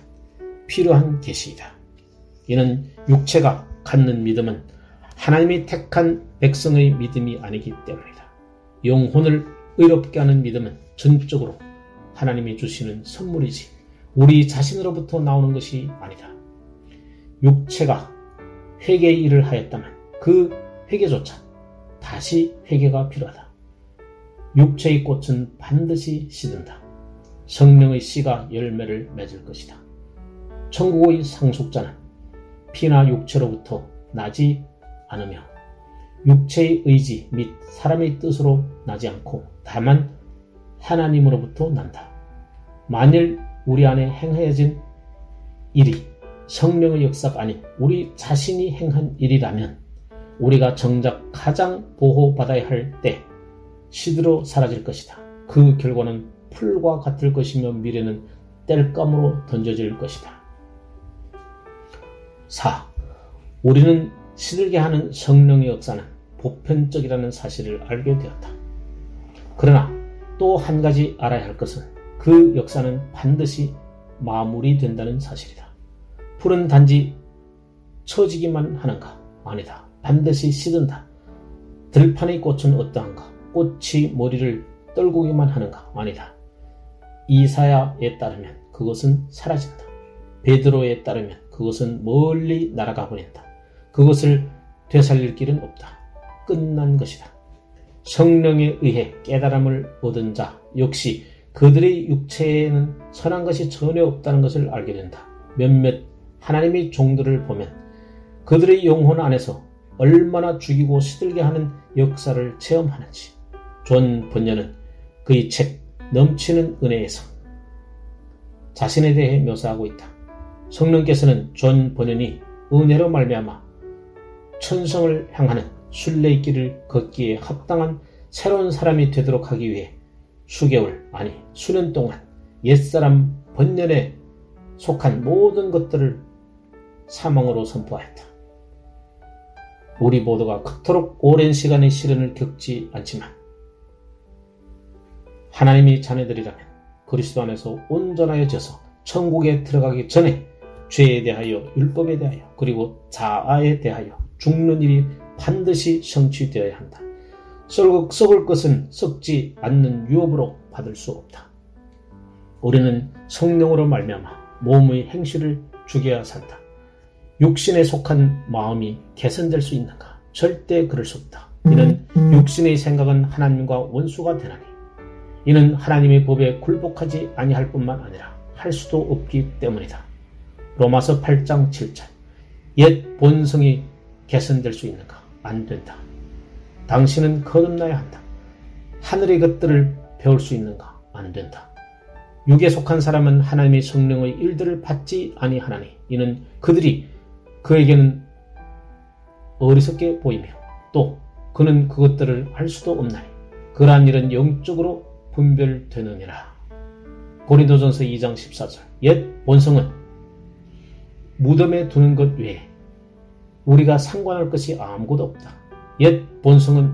[SPEAKER 1] 필요한 계시이다. 이는 육체가 갖는 믿음은 하나님이 택한 백성의 믿음이 아니기 때문이다. 영혼을 의롭게 하는 믿음은 전적으로 하나님이 주시는 선물이지 우리 자신으로부터 나오는 것이 아니다. 육체가 회개의 일을 하였다면 그 회개조차 다시 회개가 필요하다. 육체의 꽃은 반드시 시든다. 성령의 씨가 열매를 맺을 것이다. 천국의 상속자는 피나 육체로부터 나지 않으며 육체의 의지 및 사람의 뜻으로 나지 않고 다만 하나님으로부터 난다. 만일 우리 안에 행해진 일이 성령의 역사가 아닌 우리 자신이 행한 일이라면 우리가 정작 가장 보호받아야 할 때 시드로 사라질 것이다. 그 결과는 풀과 같을 것이며 미래는 땔감으로 던져질 것이다. 4. 우리는 시들게 하는 성령의 역사는 보편적이라는 사실을 알게 되었다. 그러나 또 한 가지 알아야 할 것은 그 역사는 반드시 마무리된다는 사실이다. 풀은 단지 처지기만 하는가? 아니다. 반드시 시든다. 들판의 꽃은 어떠한가? 꽃이 머리를 떨구기만 하는가? 아니다. 이사야에 따르면 그것은 사라진다. 베드로에 따르면 그것은 멀리 날아가 버린다. 그것을 되살릴 길은 없다. 끝난 것이다. 성령에 의해 깨달음을 얻은 자 역시 그들의 육체에는 선한 것이 전혀 없다는 것을 알게 된다. 몇몇 하나님의 종들을 보면 그들의 영혼 안에서 얼마나 죽이고 시들게 하는 역사를 체험하는지 존 번연은 그의 책 넘치는 은혜에서 자신에 대해 묘사하고 있다. 성령께서는 존 번연이 은혜로 말미암아 천성을 향하는 순례의 길을 걷기에 합당한 새로운 사람이 되도록 하기 위해 수개월, 아니 수년 동안 옛사람 번연에 속한 모든 것들을 사망으로 선포하였다. 우리 모두가 그토록 오랜 시간의 시련을 겪지 않지만 하나님의 자녀들이라면 그리스도 안에서 온전하여져서 천국에 들어가기 전에 죄에 대하여, 율법에 대하여, 그리고 자아에 대하여 죽는 일이 반드시 성취되어야 한다. 썩을 것은 썩지 않는 유업으로 받을 수 없다. 우리는 성령으로 말미암아 몸의 행실을 죽여야 산다. 육신에 속한 마음이 개선될 수 있는가? 절대 그럴 수 없다. 이는 육신의 생각은 하나님과 원수가 되나니 이는 하나님의 법에 굴복하지 아니할 뿐만 아니라 할 수도 없기 때문이다. 로마서 8장 7절. 옛 본성이 개선될 수 있는가? 안 된다. 당신은 거듭나야 한다. 하늘의 것들을 배울 수 있는가? 안 된다. 육에 속한 사람은 하나님의 성령의 일들을 받지 아니하나니 이는 그들이 그에게는 어리석게 보이며 또 그는 그것들을 할 수도 없나니 그러한 일은 영적으로 분별되느니라. 고린도전서 2장 14절. 옛 본성은 무덤에 두는 것 외에 우리가 상관할 것이 아무것도 없다. 옛 본성은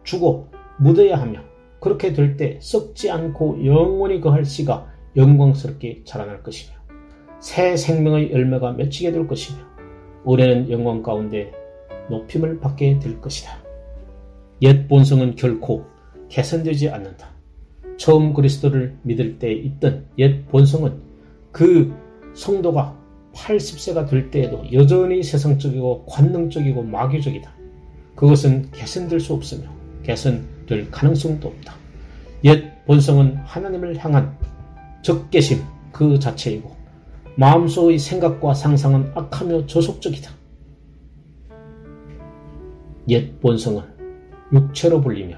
[SPEAKER 1] 죽어 묻어야 하며 그렇게 될 때 썩지 않고 영원히 거할 씨가 영광스럽게 자라날 것이며 새 생명의 열매가 맺히게 될 것이며 올해는 영광 가운데 높임을 받게 될 것이다. 옛 본성은 결코 개선되지 않는다. 처음 그리스도를 믿을 때 있던 옛 본성은 그 성도가 80세가 될 때에도 여전히 세상적이고 관능적이고 마귀적이다. 그것은 개선될 수 없으며 개선될 가능성도 없다. 옛 본성은 하나님을 향한 적개심 그 자체이고 마음속의 생각과 상상은 악하며 저속적이다. 옛 본성은 육체로 불리며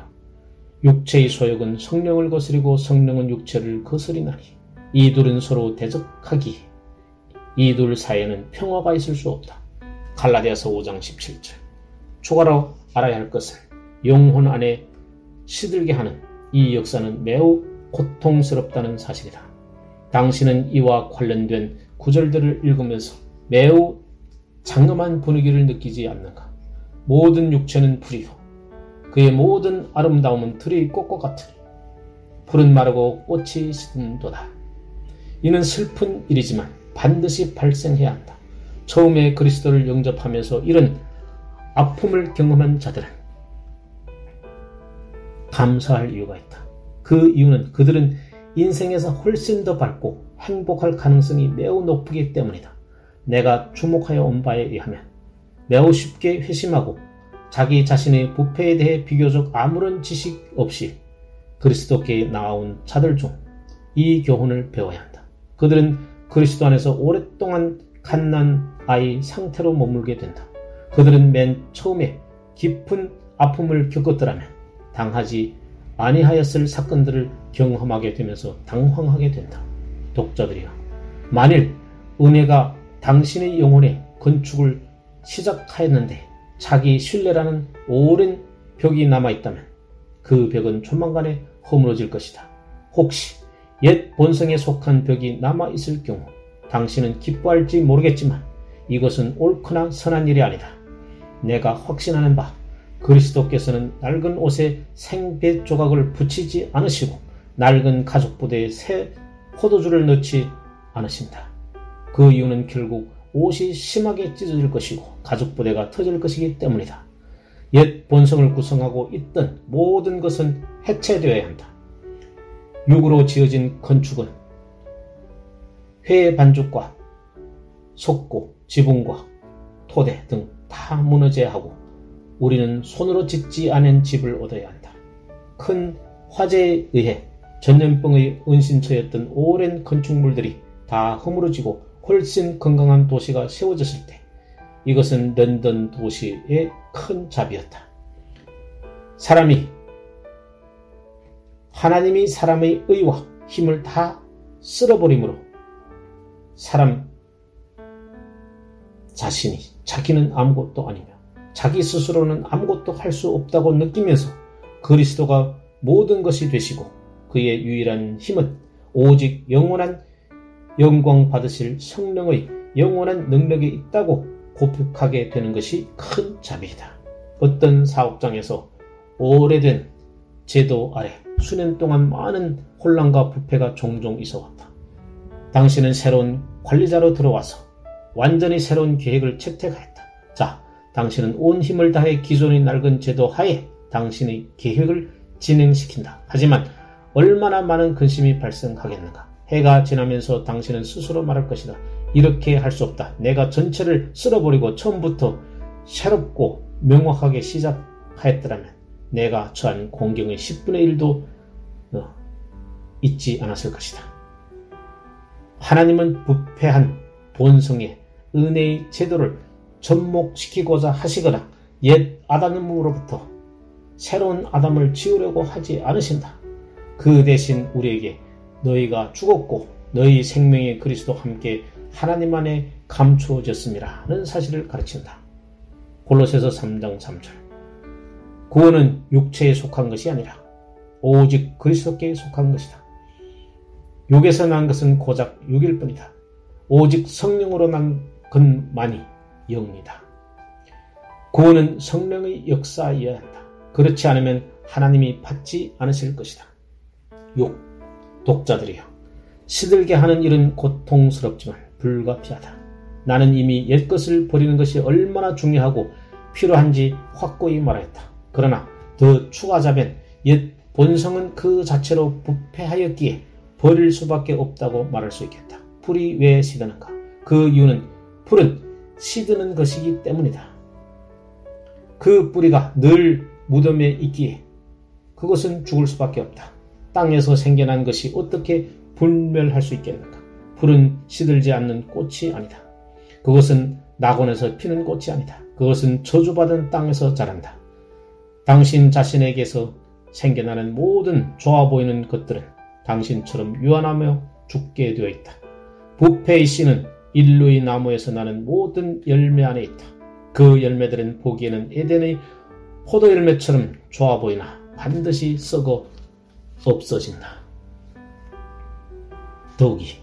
[SPEAKER 1] 육체의 소욕은 성령을 거스리고 성령은 육체를 거스리나니 이 둘은 서로 대적하기에 이 둘 사이에는 평화가 있을 수 없다. 갈라디아서 5장 17절. 추가로 알아야 할 것은 영혼 안에 시들게 하는 이 역사는 매우 고통스럽다는 사실이다. 당신은 이와 관련된 구절들을 읽으면서 매우 장엄한 분위기를 느끼지 않는가? 모든 육체는 풀이요 그의 모든 아름다움은 들의 꽃과 같으니 풀은 마르고 꽃이 시든도다. 이는 슬픈 일이지만 반드시 발생해야 한다. 처음에 그리스도를 영접하면서 이런 아픔을 경험한 자들은 감사할 이유가 있다. 그 이유는 그들은 인생에서 훨씬 더 밝고 행복할 가능성이 매우 높기 때문이다. 내가 주목하여 온 바에 의하면 매우 쉽게 회심하고 자기 자신의 부패에 대해 비교적 아무런 지식 없이 그리스도께 나아온 자들 중 이 교훈을 배워야 한다. 그들은 그리스도 안에서 오랫동안 갓난 아이 상태로 머물게 된다. 그들은 맨 처음에 깊은 아픔을 겪었더라면 당하지 아니하였을 사건들을 경험하게 되면서 당황하게 된다. 독자들이여, 만일 은혜가 당신의 영혼의 건축을 시작하였는데 자기 신뢰라는 오랜 벽이 남아있다면 그 벽은 조만간에 허물어질 것이다. 혹시 옛 본성에 속한 벽이 남아있을 경우 당신은 기뻐할지 모르겠지만 이것은 옳거나 선한 일이 아니다. 내가 확신하는 바 그리스도께서는 낡은 옷에 생배 조각을 붙이지 않으시고 낡은 가죽부대에 새 포도주를 넣지 않으신다. 그 이유는 결국 옷이 심하게 찢어질 것이고 가죽부대가 터질 것이기 때문이다. 옛 본성을 구성하고 있던 모든 것은 해체되어야 한다. 육으로 지어진 건축은 회 반죽과 석고, 지붕과 토대 등 다 무너져야 하고 우리는 손으로 짓지 않은 집을 얻어야 한다. 큰 화재에 의해 전염병의 은신처였던 오랜 건축물들이 다 허물어지고 훨씬 건강한 도시가 세워졌을 때 이것은 런던 도시의 큰 자비였다. 하나님이 사람의 의와 힘을 다 쓸어버림으로 사람 자신이 자기는 아무것도 아니며 자기 스스로는 아무것도 할 수 없다고 느끼면서 그리스도가 모든 것이 되시고 그의 유일한 힘은 오직 영원한 영광 받으실 성령의 영원한 능력이 있다고 고백하게 되는 것이 큰 자비이다. 어떤 사업장에서 오래된 제도 아래 수년 동안 많은 혼란과 부패가 종종 있어왔다. 당신은 새로운 관리자로 들어와서 완전히 새로운 계획을 채택하였다. 자, 당신은 온 힘을 다해 기존의 낡은 제도 하에 당신의 계획을 진행시킨다. 하지만 얼마나 많은 근심이 발생하겠는가. 해가 지나면서 당신은 스스로 말할 것이다. 이렇게 할 수 없다. 내가 전체를 쓸어버리고 처음부터 새롭고 명확하게 시작하였더라면 내가 처한 공경의 10분의 1도 잊지 않았을 것이다. 하나님은 부패한 본성의 은혜의 제도를 접목시키고자 하시거나 옛 아담으로부터 새로운 아담을 지으려고 하지 않으신다. 그 대신 우리에게 너희가 죽었고 너희 생명의 그리스도와 함께 하나님 안에 감추어졌음이라는 사실을 가르친다. 골로새서 3장 3절. 구원은 육체에 속한 것이 아니라 오직 그리스도께 속한 것이다. 육에서 난 것은 고작 육일 뿐이다. 오직 성령으로 난 것만이 영이다. 구원은 성령의 역사이어야 한다. 그렇지 않으면 하나님이 받지 않으실 것이다. 6. 독자들이여, 시들게 하는 일은 고통스럽지만 불가피하다. 나는 이미 옛것을 버리는 것이 얼마나 중요하고 필요한지 확고히 말하였다. 그러나 더 추가자면 옛 본성은 그 자체로 부패하였기에 버릴 수밖에 없다고 말할 수 있겠다. 풀이 왜 시드는가? 그 이유는 풀은 시드는 것이기 때문이다. 그 뿌리가 늘 무덤에 있기에 그것은 죽을 수밖에 없다. 땅에서 생겨난 것이 어떻게 불멸할 수 있겠는가? 풀은 시들지 않는 꽃이 아니다. 그것은 낙원에서 피는 꽃이 아니다. 그것은 저주받은 땅에서 자란다. 당신 자신에게서 생겨나는 모든 좋아 보이는 것들은 당신처럼 유한하며 죽게 되어 있다. 부패의 씨는 인류의 나무에서 나는 모든 열매 안에 있다. 그 열매들은 보기에는 에덴의 포도 열매처럼 좋아 보이나 반드시 썩어 없어진다. 더욱이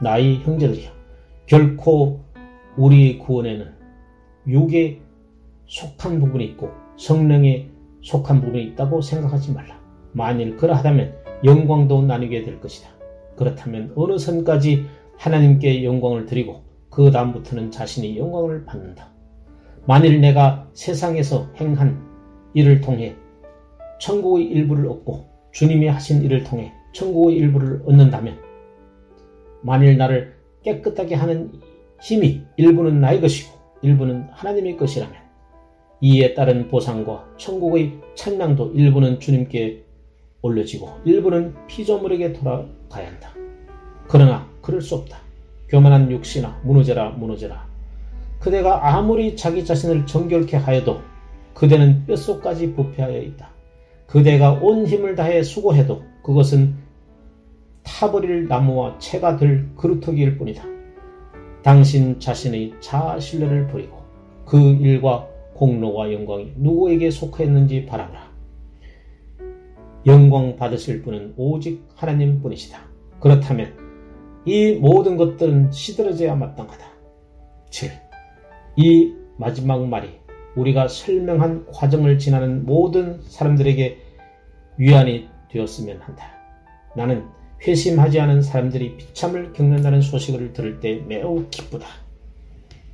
[SPEAKER 1] 나의 형제들이여, 결코 우리의 구원에는 육에 속한 부분이 있고 성령에 속한 부분이 있다고 생각하지 말라. 만일 그러하다면 영광도 나뉘게 될 것이다. 그렇다면 어느 선까지 하나님께 영광을 드리고 그 다음부터는 자신이 영광을 받는다. 만일 내가 세상에서 행한 일을 통해 천국의 일부를 얻고 주님이 하신 일을 통해 천국의 일부를 얻는다면, 만일 나를 깨끗하게 하는 힘이 일부는 나의 것이고 일부는 하나님의 것이라면 이에 따른 보상과 천국의 찬양도 일부는 주님께 올려지고 일부는 피조물에게 돌아가야 한다. 그러나 그럴 수 없다. 교만한 육신아, 무너져라 무너져라. 그대가 아무리 자기 자신을 정결케 하여도 그대는 뼛속까지 부패하여 있다. 그대가 온 힘을 다해 수고해도 그것은 타버릴 나무와 채가 될 그루터기일 뿐이다. 당신 자신의 자아 신뢰를 버리고 그 일과 공로와 영광이 누구에게 속하였는지 바라보라. 영광 받으실 분은 오직 하나님 뿐이시다. 그렇다면 이 모든 것들은 시들어져야 마땅하다. 7. 이 마지막 말이 우리가 설명한 과정을 지나는 모든 사람들에게 위안이 되었으면 한다. 나는 회심하지 않은 사람들이 비참을 겪는다는 소식을 들을 때 매우 기쁘다.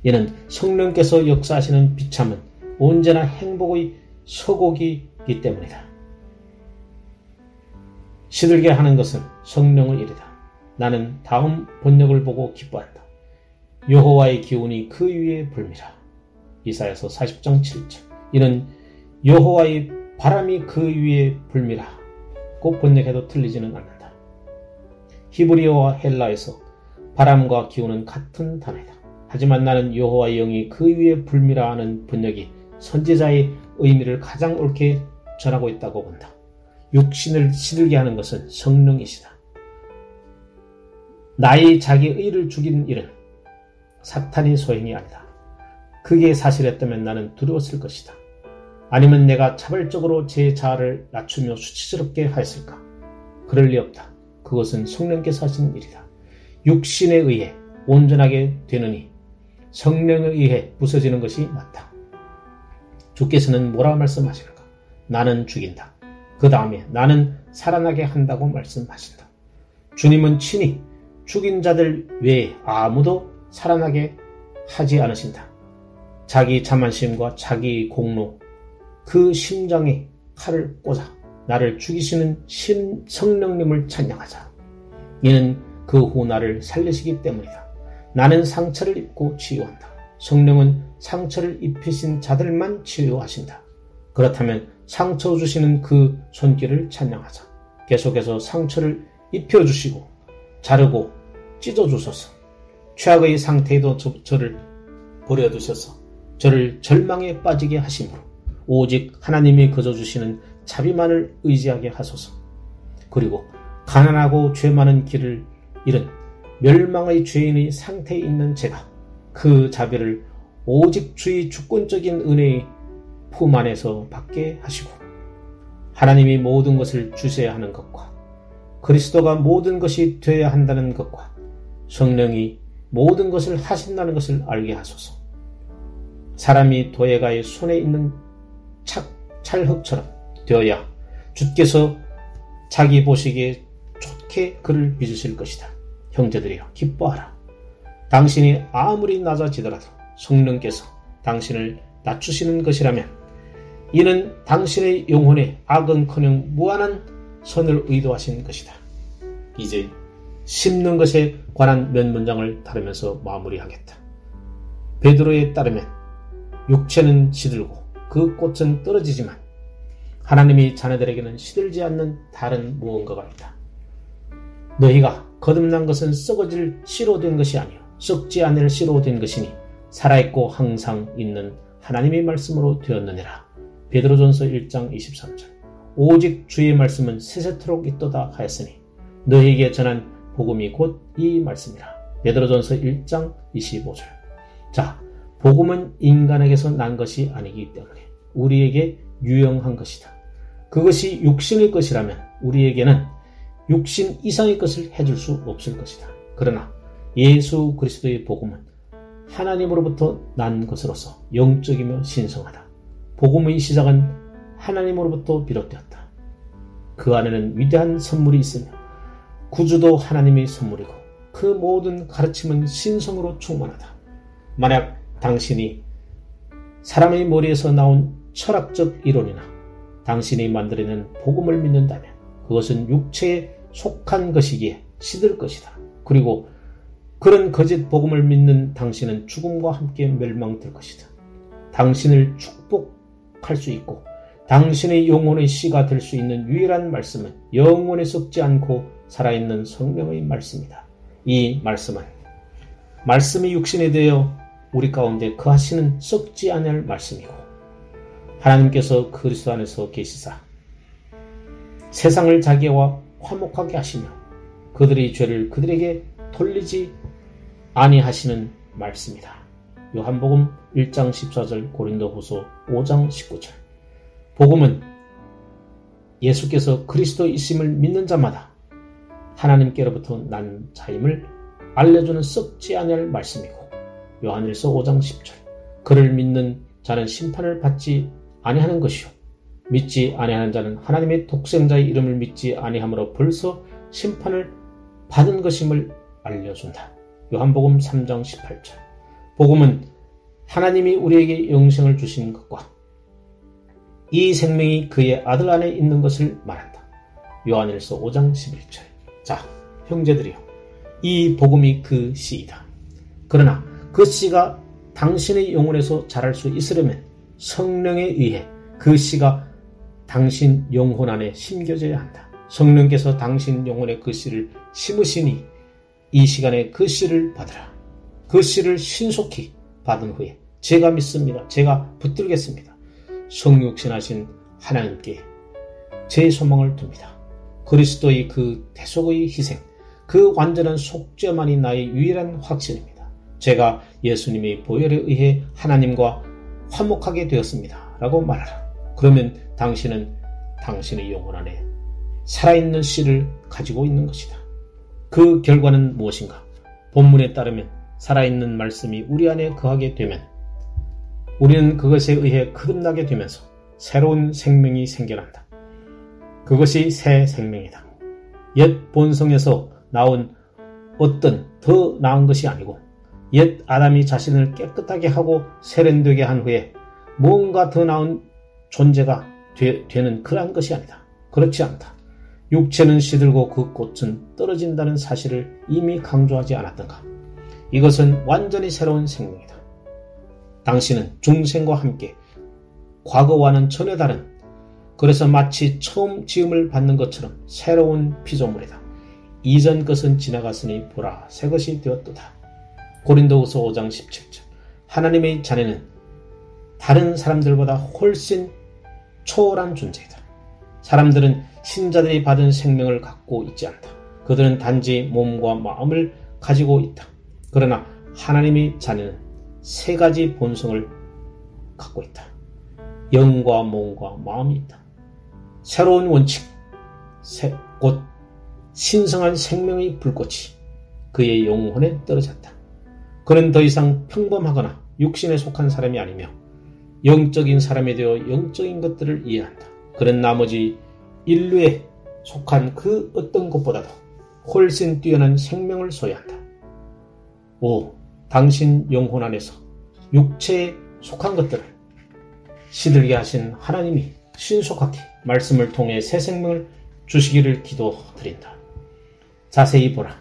[SPEAKER 1] 이는 성령께서 역사하시는 비참은 언제나 행복의 서곡이기 때문이다. 시들게 하는 것은 성령의 일이다. 나는 다음 번역을 보고 기뻐한다. 여호와의 기운이 그 위에 불미라. 이사야서 40장 7절. 이는 여호와의 바람이 그 위에 불미라. 꼭 번역해도 틀리지는 않는다. 히브리어와 헬라에서 바람과 기운은 같은 단어이다. 하지만 나는 여호와의 영이 그 위에 불미라 하는 번역이 선지자의 의미를 가장 옳게 전하고 있다고 본다. 육신을 시들게 하는 것은 성령이시다. 나의 자기 의를 죽인 일은 사탄의 소행이 아니다. 그게 사실이었다면 나는 두려웠을 것이다. 아니면 내가 차별적으로 제 자아를 낮추며 수치스럽게 하였을까? 그럴 리 없다. 그것은 성령께서 하신 일이다. 육신에 의해 온전하게 되느니 성령에 의해 부서지는 것이 맞다. 주께서는 뭐라 말씀하실까? 나는 죽인다. 그 다음에 나는 살아나게 한다고 말씀하신다. 주님은 친히 죽인 자들 외에 아무도 살아나게 하지 않으신다. 자기 자만심과 자기 공로, 그 심장에 칼을 꽂아 나를 죽이시는 성령님을 찬양하자. 이는 그 후 나를 살리시기 때문이다. 나는 상처를 입고 치유한다. 성령은 상처를 입히신 자들만 치유하신다. 그렇다면 상처 주시는 그 손길을 찬양하자. 계속해서 상처를 입혀주시고 자르고 찢어주소서. 최악의 상태에도 저를 버려두셔서 저를 절망에 빠지게 하심으로 오직 하나님이 거저주시는 자비만을 의지하게 하소서. 그리고 가난하고 죄 많은 길을 잃은 멸망의 죄인의 상태에 있는 제가 그 자비를 오직 주의 주권적인 은혜의 품 안에서 받게 하시고 하나님이 모든 것을 주셔야 하는 것과 그리스도가 모든 것이 되어야 한다는 것과 성령이 모든 것을 하신다는 것을 알게 하소서. 사람이 도예가의 손에 있는 찰흙처럼 되어야 주께서 자기 보시기에 좋게 그를 빚으실 것이다. 형제들이여 기뻐하라. 당신이 아무리 낮아지더라도 성령께서 당신을 낮추시는 것이라면 이는 당신의 영혼에 악은커녕 무한한 선을 의도하신 것이다. 이제 심는 것에 관한 몇 문장을 다루면서 마무리하겠다. 베드로에 따르면 육체는 시들고 그 꽃은 떨어지지만 하나님이 자네들에게는 시들지 않는 다른 무언가가 있다. 너희가 거듭난 것은 썩어질 씨로 된 것이 아니요 썩지 않을 씨로 된 것이니 살아있고 항상 있는 하나님의 말씀으로 되었느니라. 베드로전서 1장 23절. 오직 주의 말씀은 세세토록 있도다 하였으니 너희에게 전한 복음이 곧 이 말씀이라. 베드로전서 1장 25절. 자, 복음은 인간에게서 난 것이 아니기 때문에 우리에게 유용한 것이다. 그것이 육신의 것이라면 우리에게는 육신 이상의 것을 해줄 수 없을 것이다. 그러나 예수 그리스도의 복음은 하나님으로부터 난 것으로서 영적이며 신성하다. 복음의 시작은 하나님으로부터 비롯되었다. 그 안에는 위대한 선물이 있으며 구주도 하나님의 선물이고 그 모든 가르침은 신성으로 충만하다. 만약 당신이 사람의 머리에서 나온 철학적 이론이나 당신이 만들어낸 복음을 믿는다면 그것은 육체에 속한 것이기에 시들 것이다. 그리고 그런 거짓 복음을 믿는 당신은 죽음과 함께 멸망될 것이다. 당신을 축복할 수 있고 당신의 영혼의 씨가 될 수 있는 유일한 말씀은 영원히 썩지 않고 살아있는 성령의 말씀이다. 이 말씀은 말씀이 육신이 되어 우리 가운데 거하시는 썩지 않을 말씀이고 하나님께서 그리스도 안에서 계시사 세상을 자기와 화목하게 하시며 그들의 죄를 그들에게 돌리지 아니하시는 말씀이다. 요한복음 1장 14절, 고린도후서 5장 19절. 복음은 예수께서 그리스도이심을 믿는 자마다 하나님께로부터 난 자임을 알려주는 썩지 아니할 말씀이고 요한일서 5장 10절. 그를 믿는 자는 심판을 받지 아니하는 것이요 믿지 아니하는 자는 하나님의 독생자의 이름을 믿지 아니함으로 벌써 심판을 받은 것임을 알려준다. 요한복음 3장 18절. 복음은 하나님이 우리에게 영생을 주신 것과 이 생명이 그의 아들 안에 있는 것을 말한다. 요한일서 5장 11절. 자, 형제들이여, 이 복음이 그 씨이다. 그러나 그 씨가 당신의 영혼에서 자랄 수 있으려면 성령에 의해 그 씨가 당신 영혼 안에 심겨져야 한다. 성령께서 당신 영혼에 그 씨를 심으시니 이 시간에 그 씨를 받으라. 그 씨를 신속히 받은 후에 제가 믿습니다. 제가 붙들겠습니다. 성육신하신 하나님께 제 소망을 둡니다. 그리스도의 그 대속의 희생, 그 완전한 속죄만이 나의 유일한 확신입니다. 제가 예수님의 보혈에 의해 하나님과 화목하게 되었습니다. 라고 말하라. 그러면 당신은 당신의 영혼 안에 살아있는 씨를 가지고 있는 것이다. 그 결과는 무엇인가? 본문에 따르면 살아있는 말씀이 우리 안에 거하게 되면 우리는 그것에 의해 거듭나게 되면서 새로운 생명이 생겨난다. 그것이 새 생명이다. 옛 본성에서 나온 어떤 더 나은 것이 아니고 옛 아담이 자신을 깨끗하게 하고 세련되게 한 후에 뭔가 더 나은 존재가 되는 그러한 것이 아니다. 그렇지 않다. 육체는 시들고 그 꽃은 떨어진다는 사실을 이미 강조하지 않았던가. 이것은 완전히 새로운 생명이다. 당신은 중생과 함께 과거와는 전혀 다른, 그래서 마치 처음 지음을 받는 것처럼 새로운 피조물이다. 이전 것은 지나갔으니 보라 새 것이 되었도다. 고린도후서 5장 17절. 하나님의 자녀는 다른 사람들보다 훨씬 초월한 존재이다. 사람들은 신자들이 받은 생명을 갖고 있지 않다. 그들은 단지 몸과 마음을 가지고 있다. 그러나 하나님의 자녀는 세 가지 본성을 갖고 있다. 영과 몸과 마음이 있다. 새로운 원칙, 곧 신성한 생명의 불꽃이 그의 영혼에 떨어졌다. 그는 더 이상 평범하거나 육신에 속한 사람이 아니며 영적인 사람이 되어 영적인 것들을 이해한다. 그는 나머지 인류에 속한 그 어떤 것보다도 훨씬 뛰어난 생명을 소유한다. 당신 영혼 안에서 육체에 속한 것들을 시들게 하신 하나님이 신속하게 말씀을 통해 새 생명을 주시기를 기도드린다. 자세히 보라.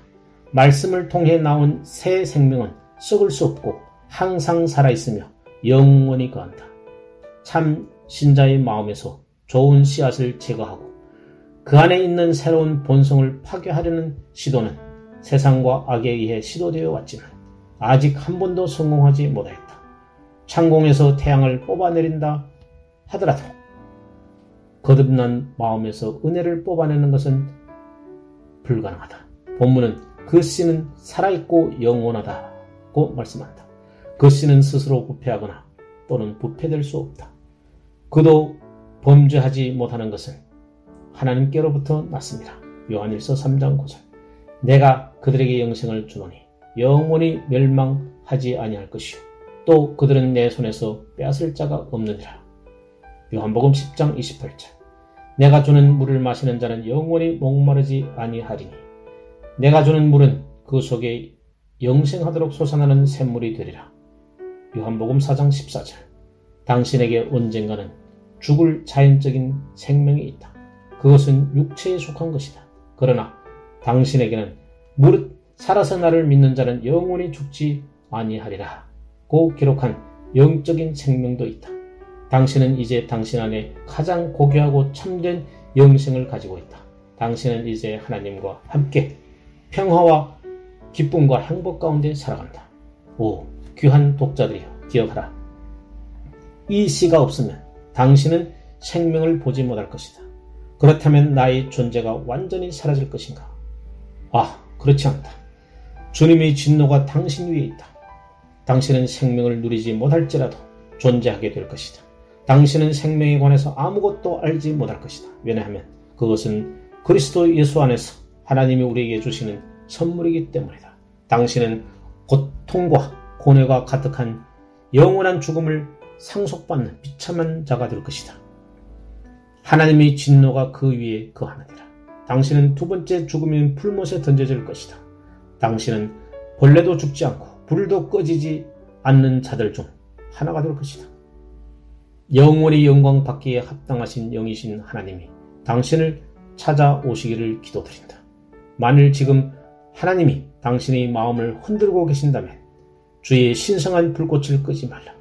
[SPEAKER 1] 말씀을 통해 나온 새 생명은 썩을 수 없고 항상 살아있으며 영원히 거한다. 참 신자의 마음에서 좋은 씨앗을 제거하고 그 안에 있는 새로운 본성을 파괴하려는 시도는 세상과 악에 의해 시도되어 왔지만 아직 한 번도 성공하지 못하였다. 창공에서 태양을 뽑아내린다 하더라도 거듭난 마음에서 은혜를 뽑아내는 것은 불가능하다. 본문은 그 씨는 살아있고 영원하다고 말씀한다. 그 씨는 스스로 부패하거나 또는 부패될 수 없다. 그도 범죄하지 못하는 것은 하나님께로부터 났습니다. 요한일서 3장 9절. 내가 그들에게 영생을 주노니 영원히 멸망하지 아니할 것이요 또 그들은 내 손에서 빼앗을 자가 없느니라. 요한복음 10장 28절. 내가 주는 물을 마시는 자는 영원히 목마르지 아니하리니 내가 주는 물은 그 속에 영생하도록 솟아나는 샘물이 되리라. 요한복음 4장 14절. 당신에게 언젠가는 죽을 자연적인 생명이 있다. 그것은 육체에 속한 것이다. 그러나 당신에게는 무릇 살아서 나를 믿는 자는 영원히 죽지 아니하리라 고 기록한 영적인 생명도 있다. 당신은 이제 당신 안에 가장 고귀하고 참된 영생을 가지고 있다. 당신은 이제 하나님과 함께 평화와 기쁨과 행복 가운데 살아간다. 귀한 독자들이여 기억하라. 이 씨가 없으면 당신은 생명을 보지 못할 것이다. 그렇다면 나의 존재가 완전히 사라질 것인가? 그렇지 않다. 주님의 진노가 당신 위에 있다. 당신은 생명을 누리지 못할지라도 존재하게 될 것이다. 당신은 생명에 관해서 아무것도 알지 못할 것이다. 왜냐하면 그것은 그리스도 예수 안에서 하나님이 우리에게 주시는 선물이기 때문이다. 당신은 고통과 고뇌가 가득한 영원한 죽음을 상속받는 비참한 자가 될 것이다. 하나님의 진노가 그 위에 거하느니라. 당신은 두 번째 죽음인 풀못에 던져질 것이다. 당신은 벌레도 죽지 않고 불도 꺼지지 않는 자들 중 하나가 될 것이다. 영원히 영광 받기에 합당하신 영이신 하나님이 당신을 찾아오시기를 기도드린다. 만일 지금 하나님이 당신의 마음을 흔들고 계신다면 주의 신성한 불꽃을 끄지 말라.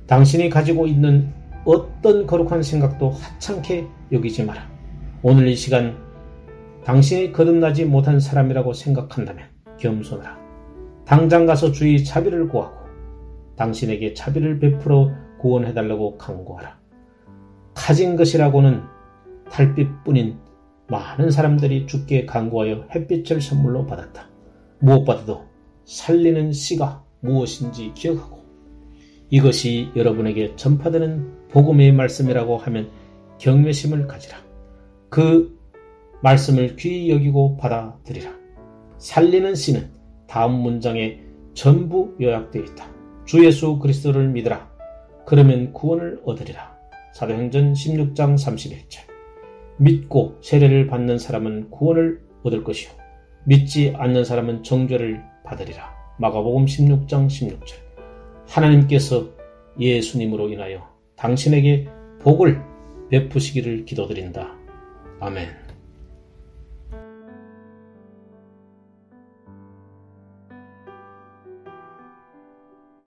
[SPEAKER 1] 당신이 가지고 있는 어떤 거룩한 생각도 하찮게 여기지 마라. 오늘 이 시간 당신이 거듭나지 못한 사람이라고 생각한다면 겸손하라. 당장 가서 주의 자비를 구하고 당신에게 자비를 베풀어 구원해달라고 간구하라. 가진 것이라고는 달빛뿐인 많은 사람들이 주께 간구하여 햇빛을 선물로 받았다. 무엇보다도 살리는 씨가 무엇인지 기억하고 이것이 여러분에게 전파되는 복음의 말씀이라고 하면 경외심을 가지라. 그 말씀을 귀히 여기고 받아들이라. 살리는 씨는 다음 문장에 전부 요약되어 있다. 주 예수 그리스도를 믿으라. 그러면 구원을 얻으리라. 사도행전 16장 31절. 믿고 세례를 받는 사람은 구원을 얻을 것이요 믿지 않는 사람은 정죄를 받으리라. 마가복음 16장 16절. 하나님께서 예수님으로 인하여 당신에게 복을 베푸시기를 기도드린다. 아멘.